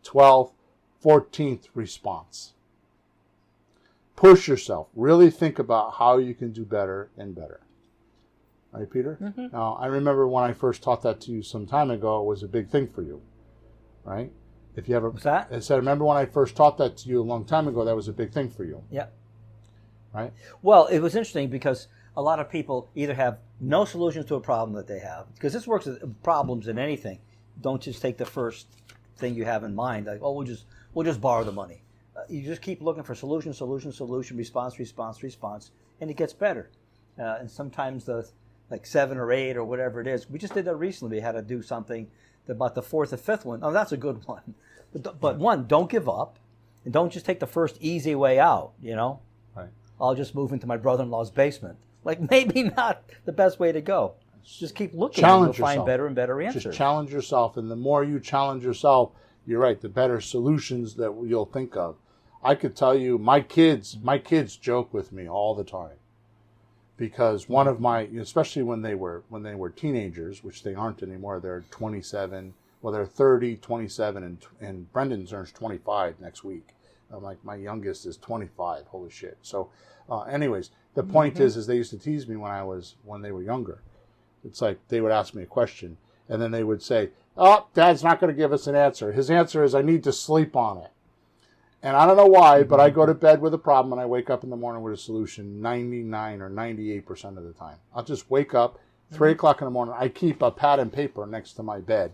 12th, 14th response. Push yourself. Really think about how you can do better and better. Right, Peter? Now, I remember when I first taught that to you some time ago, it was a big thing for you. Right? If you ever, what's that? I said, I remember when I first taught that to you a long time ago, that was a big thing for you. Yeah. Right? Well, it was interesting because a lot of people either have no solutions to a problem that they have, because this works with problems in anything. Don't just take the first thing you have in mind, like, we'll just borrow the money. you just keep looking for solution, response, and it gets better. And sometimes like 7 or 8 or whatever it is. We just did that recently. We had to do something about the 4th or 5th one. Oh, that's a good one. But one, don't give up, and don't just take the first easy way out. Right. I'll just move into my brother-in-law's basement. Like, maybe not the best way to go. Just keep looking, and you'll find better and better answers. Just challenge yourself, and the more you challenge yourself, you're right, the better solutions that you'll think of. I could tell you, my kids joke with me all the time. Because one of my, especially when they were teenagers, which they aren't anymore, they're 27, well, they're 30, 27, and Brendan turns 25 next week. Like, my youngest is 25. Holy shit! So, anyways, the point is they used to tease me when they were younger. It's like they would ask me a question, and then they would say, "Oh, Dad's not going to give us an answer. His answer is I need to sleep on it." And I don't know why, but I go to bed with a problem and I wake up in the morning with a solution 99 or 98% of the time. I'll just wake up, 3 o'clock in the morning. I keep a pad and paper next to my bed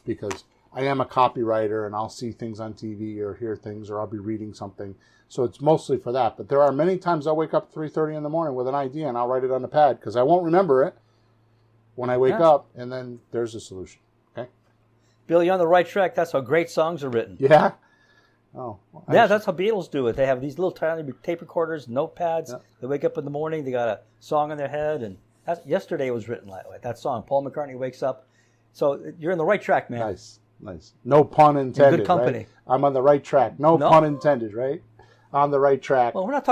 because I am a copywriter and I'll see things on TV or hear things or I'll be reading something. So it's mostly for that. But there are many times I'll wake up at 3:30 in the morning with an idea and I'll write it on the pad because I won't remember it when I wake up, and then there's a solution. Okay? Bill, you're on the right track. That's how great songs are written. Yeah? Oh, well, yeah, that's how Beatles do it. They have these little tiny tape recorders, notepads. Yeah. They wake up in the morning, they got a song in their head, and yesterday it was written like that song. Paul McCartney wakes up. So you're in the right track, man. Nice. No pun intended. You're good company. Right? I'm on the right track. No pun intended, right? On the right track. Well, we're not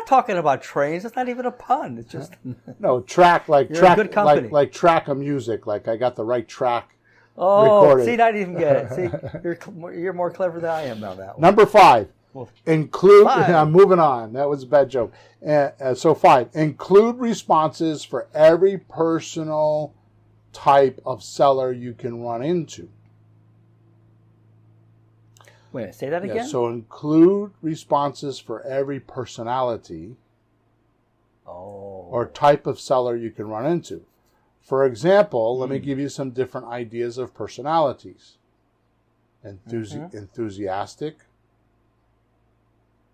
talking about trains. It's not even a pun. It's just no track like you're track in good company. like track of music. Like I got the right track. Oh, recorded. See, I didn't even get it. See, you're more clever than I am now. That one. Number 5, include. 5. I'm moving on. That was a bad joke. So 5, include responses for every personal type of seller you can run into. Wait, say that again. So include responses for every personality or type of seller you can run into. For example, let me give you some different ideas of personalities. Enthusiastic.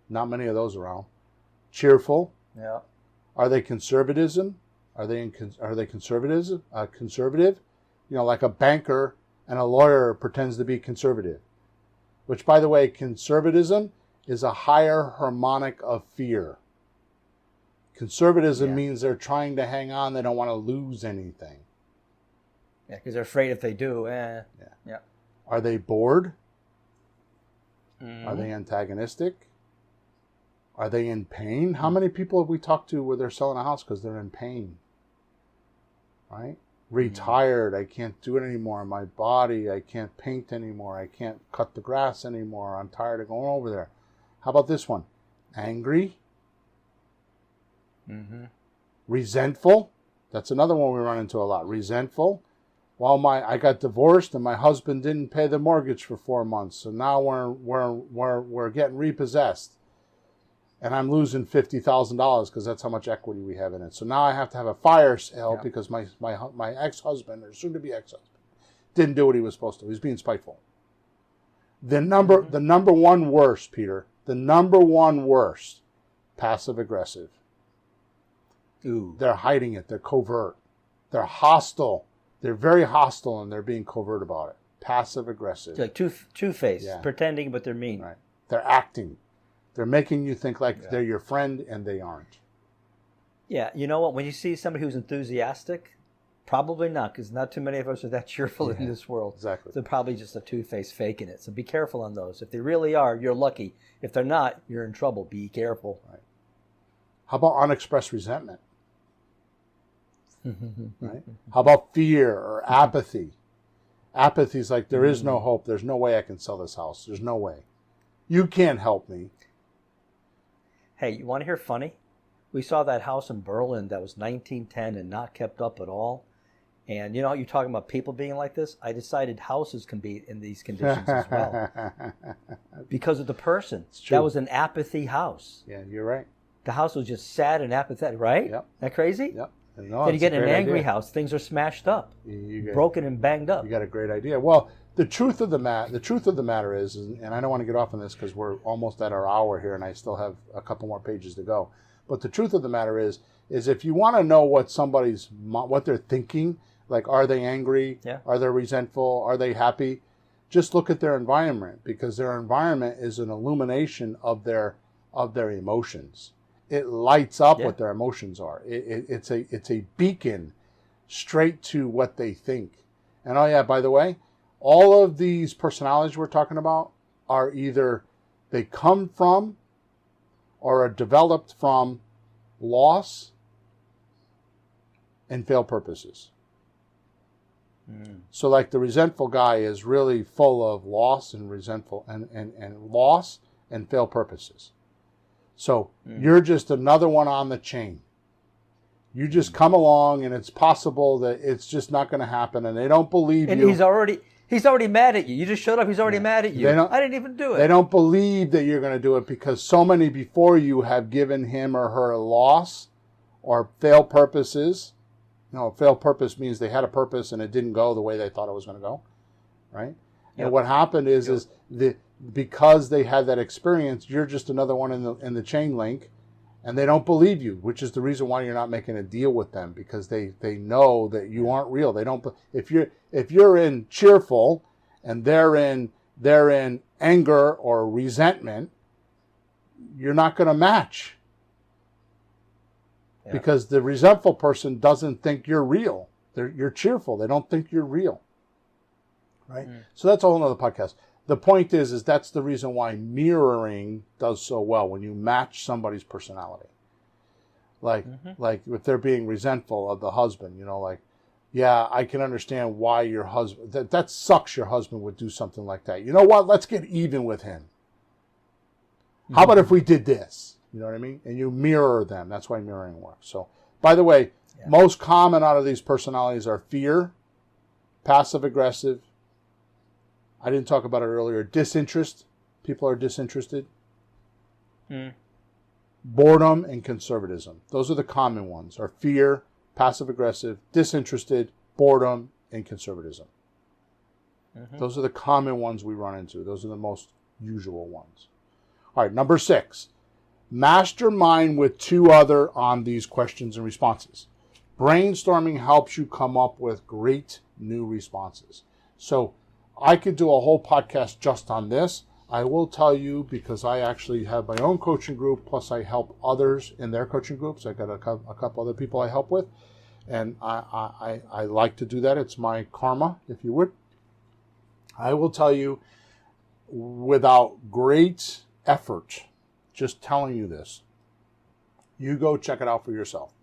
Not many of those around. Cheerful. Yeah. Are they conservatism? Are they conservative? Conservative? Like a banker and a lawyer pretends to be conservative. Which, by the way, conservatism is a higher harmonic of fear. Conservatism means they're trying to hang on. They don't want to lose anything. Yeah, because they're afraid if they do. Yeah. Are they bored? Are they antagonistic? Are they in pain? How many people have we talked to where they're selling a house because they're in pain? Right? Retired. I can't do it anymore. My body. I can't paint anymore. I can't cut the grass anymore. I'm tired of going over there. How about this one? Angry. Resentful. That's another one we run into a lot. Resentful. Well, I got divorced and my husband didn't pay the mortgage for 4 months, so now we're getting repossessed, and I'm losing $50,000 because that's how much equity we have in it. So now I have to have a fire sale because my ex-husband or soon-to-be ex-husband didn't do what he was supposed to. He was being spiteful. The number one worst, Peter. The number one worst, passive aggressive. Ooh. They're hiding it. They're covert. They're hostile. They're very hostile, and they're being covert about it. Passive aggressive. It's like two-faced, pretending, but they're mean. Right. They're acting. They're making you think like they're your friend, and they aren't. Yeah, you know what? When you see somebody who's enthusiastic, probably not, because not too many of us are that cheerful in this world. Exactly. They're probably just a two-faced faking it. So be careful on those. If they really are, you're lucky. If they're not, you're in trouble. Be careful. Right. How about unexpressed resentment? Right? How about fear or apathy? Apathy is like, there is no hope. There's no way I can sell this house. There's no way. You can't help me. Hey, you want to hear funny? We saw that house in Berlin that was 1910 and not kept up at all. And you're talking about people being like this. I decided houses can be in these conditions as well. Because of the person. That was an apathy house. Yeah, you're right. The house was just sad and apathetic, right? Yep. Isn't that crazy? Yep. No, Then you it's get a in an great angry idea. house, things are smashed up, You broken and banged up. You got a great idea. Well, the truth of the matter is, and I don't want to get off on this because we're almost at our hour here, and I still have a couple more pages to go. But the truth of the matter is if you want to know what they're thinking, like are they angry, are they resentful, are they happy, just look at their environment, because their environment is an illumination of their emotions. It lights up what their emotions are. It's a beacon straight to what they think. And oh yeah, by the way, all of these personalities we're talking about are either they come from or are developed from loss and failed purposes. So like the resentful guy is really full of loss and resentful and loss and failed purposes. So you're just another one on the chain. You just come along, and it's possible that it's just not going to happen, and they don't believe you. And he's already mad at you. You just showed up. He's already mad at you. I didn't even do it. They don't believe that you're going to do it because so many before you have given him or her a loss or failed purposes. A failed purpose means they had a purpose and it didn't go the way they thought it was going to go, right? Yep. And what happened is because they had that experience, you're just another one in the chain link. And they don't believe you, which is the reason why you're not making a deal with them, because they know that you aren't real. They don't. If you're in cheerful and they're in anger or resentment, you're not going to match. Yeah. Because the resentful person doesn't think you're real. You're cheerful. They don't think you're real. Right? So that's a whole other podcast. The point is that's the reason why mirroring does so well when you match somebody's personality. Like if they're being resentful of the husband, yeah, I can understand why your husband, that sucks your husband would do something like that. You know what? Let's get even with him. How about if we did this? You know what I mean? And you mirror them. That's why mirroring works. So, by the way, most common out of these personalities are fear, passive aggressive. I didn't talk about it earlier. Disinterest. People are disinterested. Boredom and conservatism. Those are the common ones. Are fear, passive aggressive, disinterested, boredom, and conservatism. Those are the common ones we run into. Those are the most usual ones. All right, number 6. Mastermind with 2 other on these questions and responses. Brainstorming helps you come up with great new responses. So I could do a whole podcast just on this. I will tell you, because I actually have my own coaching group, plus I help others in their coaching groups. I got a couple other people I help with, and I like to do that. It's my karma, if you would. I will tell you, without great effort, just telling you this, you go check it out for yourself.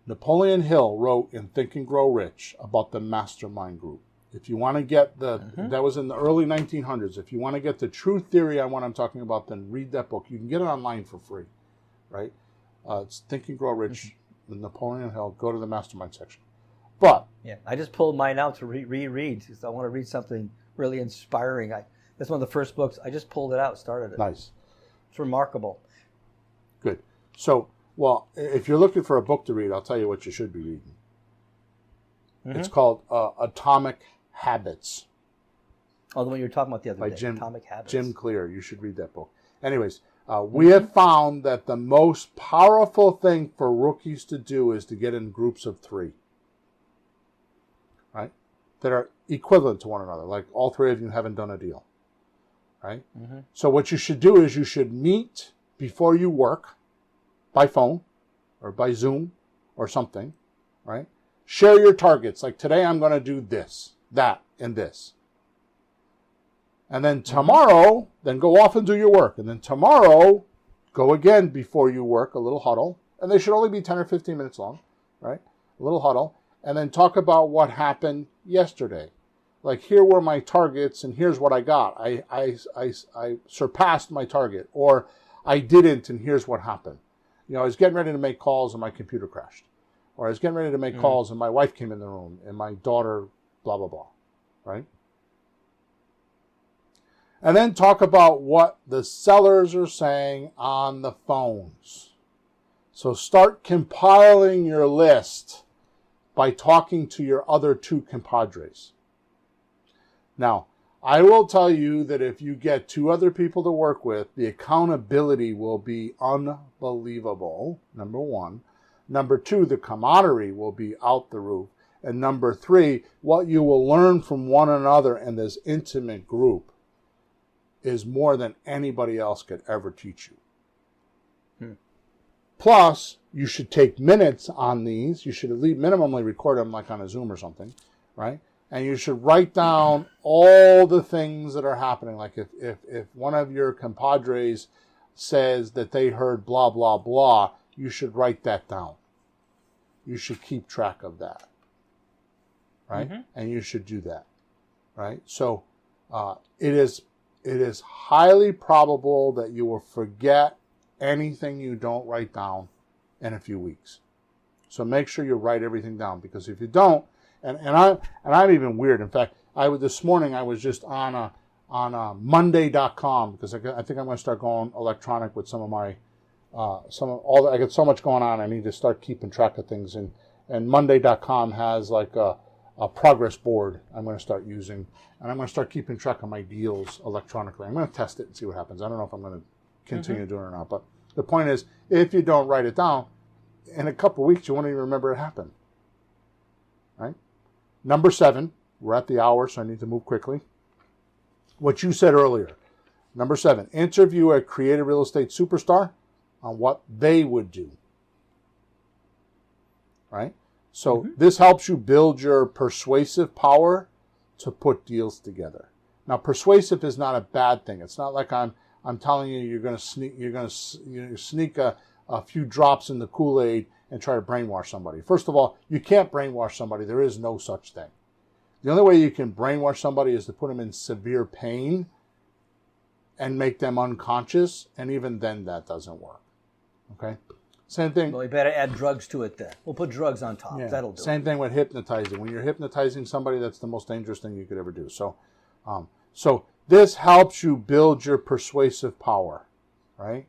Napoleon Hill wrote in Think and Grow Rich about the mastermind group. If you want to get that was in the early 1900s. If you want to get the true theory on what I'm talking about, then read that book. You can get it online for free, right? It's Think and Grow Rich, Napoleon Hill. Go to the mastermind section. But I just pulled mine out to reread because I want to read something really inspiring. That's one of the first books. I just pulled it out, started it. Nice. It's remarkable. Good. So, well, if you're looking for a book to read, I'll tell you what you should be reading. It's called Atomic Habits. Oh, the one you were talking about the other day. Atomic Habits. Jim Clear. You should read that book. Anyways, we have found that the most powerful thing for rookies to do is to get in groups of 3. Right? That are equivalent to one another. Like all 3 of you haven't done a deal. Right? So what you should do is you should meet before you work by phone or by Zoom or something. Right? Share your targets. Like today I'm going to do this, that, and this. And then tomorrow, then go off and do your work. And then tomorrow, go again before you work, a little huddle. And they should only be 10 or 15 minutes long, right? A little huddle. And then talk about what happened yesterday. Like, here were my targets, and here's what I got. I surpassed my target. Or I didn't, and here's what happened. I was getting ready to make calls, and my computer crashed. Or I was getting ready to make calls, and my wife came in the room, and my daughter, blah, blah, blah, right? And then talk about what the sellers are saying on the phones. So start compiling your list by talking to your other 2 compadres. Now, I will tell you that if you get 2 other people to work with, the accountability will be unbelievable, number 1. Number 2, the camaraderie will be out the roof. And number 3, what you will learn from one another in this intimate group is more than anybody else could ever teach you. Plus, you should take minutes on these. You should at least minimally record them like on a Zoom or something, right? And you should write down all the things that are happening. Like if one of your compadres says that they heard blah, blah, blah, you should write that down. You should keep track of that, right? Mm-hmm. And you should do that, right? So it is highly probable that you will forget anything you don't write down in a few weeks. So make sure you write everything down, because if you don't, and I'm even weird. In fact, this morning I was just on Monday.com, because I think I'm going to start going electronic with some of my I got so much going on. I need to start keeping track of things, and Monday.com has like a progress board I'm going to start using, and I'm going to start keeping track of my deals electronically. I'm going to test it and see what happens. I don't know if I'm going to continue doing it or not, but the point is, if you don't write it down, in a couple of weeks you won't even remember it happened. Right? Number 7, we're at the hour, so I need to move quickly. What you said earlier. Number 7, interview a creative real estate superstar on what they would do. Right? So this helps you build your persuasive power to put deals together. Now, persuasive is not a bad thing. It's not like I'm telling you you're going to sneak a few drops in the Kool-Aid and try to brainwash somebody. First of all, you can't brainwash somebody. There is no such thing. The only way you can brainwash somebody is to put them in severe pain and make them unconscious, and even then that doesn't work. Okay? Same thing. Well, we better add drugs to it then. We'll put drugs on top. Yeah. That'll do. Same thing with hypnotizing. When you're hypnotizing somebody, that's the most dangerous thing you could ever do. So this helps you build your persuasive power, right?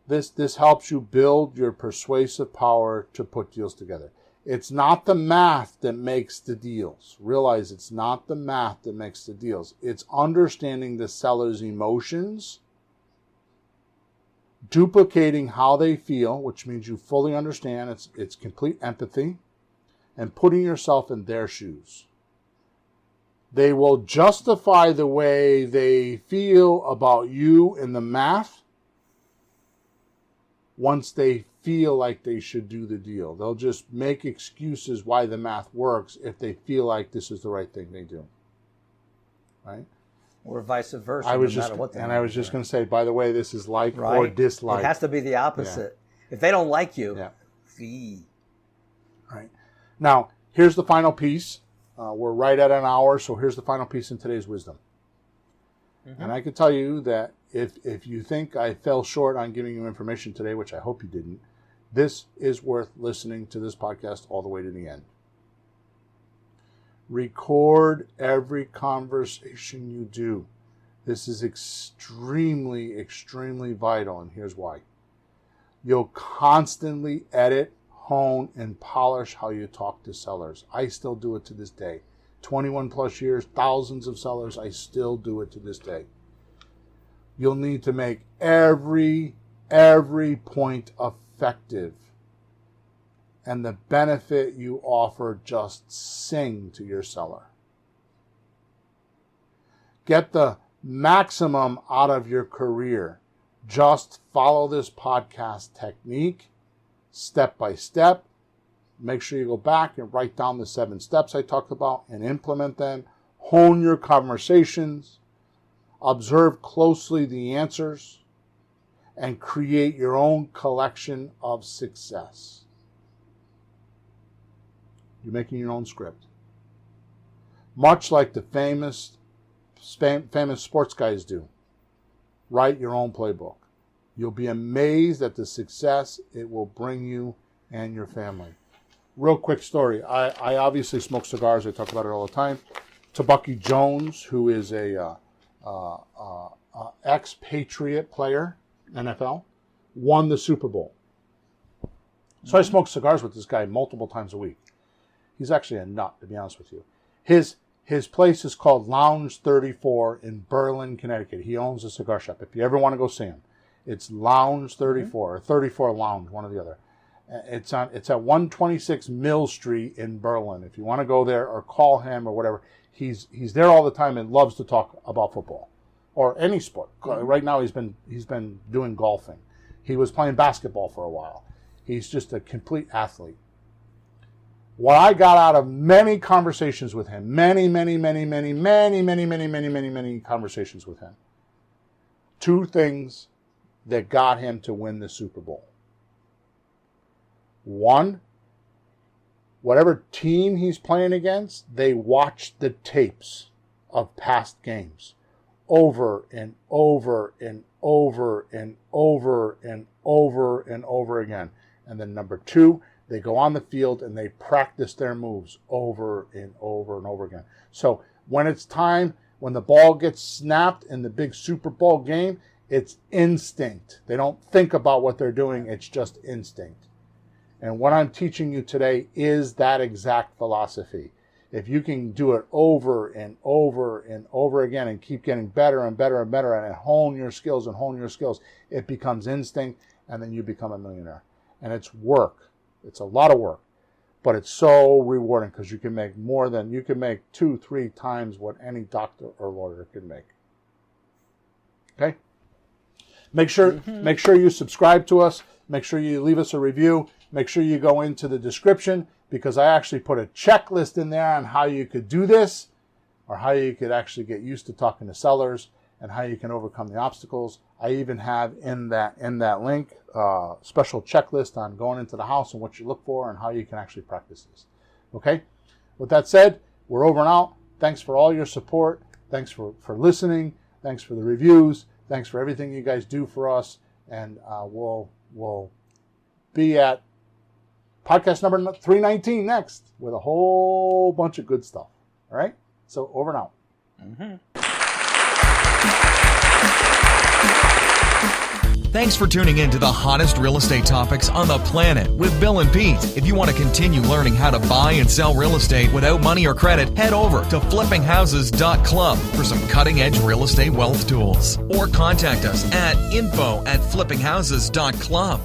This helps you build your persuasive power to put deals together. It's not the math that makes the deals. Realize it's not the math that makes the deals. It's understanding the seller's emotions, duplicating how they feel, which means you fully understand, it's complete empathy, and putting yourself in their shoes. They will justify the way they feel about you in the math once they feel like they should do the deal. They'll just make excuses why the math works if they feel like this is the right thing they do. Right? Or vice versa. I was just going to say, by the way, this is like or dislike. It has to be the opposite. Yeah. If they don't like you, Right. Now, here's the final piece. We're right at an hour, so here's the final piece in today's wisdom. And I can tell you that if you think I fell short on giving you information today, which I hope you didn't, this is worth listening to this podcast all the way to the end. Record every conversation you do. This is extremely, extremely vital, and here's why. You'll constantly edit, hone, and polish how you talk to sellers. I still do it to this day. 21 plus years, thousands of sellers, I still do it to this day. You'll need to make every point effective. And the benefit you offer, just sing to your seller. Get the maximum out of your career. Just follow this podcast technique step by step. Make sure you go back and write down the 7 steps I talked about and implement them. Hone your conversations. Observe closely the answers. And create your own collection of success. You're making your own script. Much like the famous sports guys do. Write your own playbook. You'll be amazed at the success it will bring you and your family. Real quick story. I obviously smoke cigars. I talk about it all the time. Tabucky Jones, who is a ex-Patriot player, NFL, won the Super Bowl. So I smoke cigars with this guy multiple times a week. He's actually a nut, to be honest with you. His place is called Lounge 34 in Berlin, Connecticut. He owns a cigar shop. If you ever want to go see him, it's Lounge 34 or 34 Lounge, one or the other. It's at 126 Mill Street in Berlin. If you want to go there or call him or whatever, he's there all the time and loves to talk about football or any sport. Right now he's been doing golfing. He was playing basketball for a while. He's just a complete athlete. What I got out of many conversations with him, many conversations with him, two things that got him to win the Super Bowl. One, whatever team he's playing against, they watch the tapes of past games over and over and over and over and over and over again. And then number two, they go on the field and they practice their moves over and over and over again. So when it's time, when the ball gets snapped in the big Super Bowl game, it's instinct. They don't think about what they're doing. It's just instinct. And what I'm teaching you today is that exact philosophy. If you can do it over and over and over again and keep getting better and better and better and hone your skills, it becomes instinct, and then you become a millionaire. And it's work. It's a lot of work, but it's so rewarding because you can make 2-3 times what any doctor or lawyer can make. Okay? Make sure you subscribe to us. Make sure you leave us a review. Make sure you go into the description because I actually put a checklist in there on how you could do this or how you could actually get used to talking to sellers and how you can overcome the obstacles. I even have in that link special checklist on going into the house and what you look for and how you can actually practice this. Okay? With that said, we're over and out. Thanks for all your support. Thanks for listening. Thanks for the reviews. Thanks for everything you guys do for us. And we'll be at podcast number 319 next with a whole bunch of good stuff. All right? So over and out. Thanks for tuning in to the hottest real estate topics on the planet with Bill and Pete. If you want to continue learning how to buy and sell real estate without money or credit, head over to flippinghouses.club for some cutting-edge real estate wealth tools. Or contact us at info@flippinghouses.club.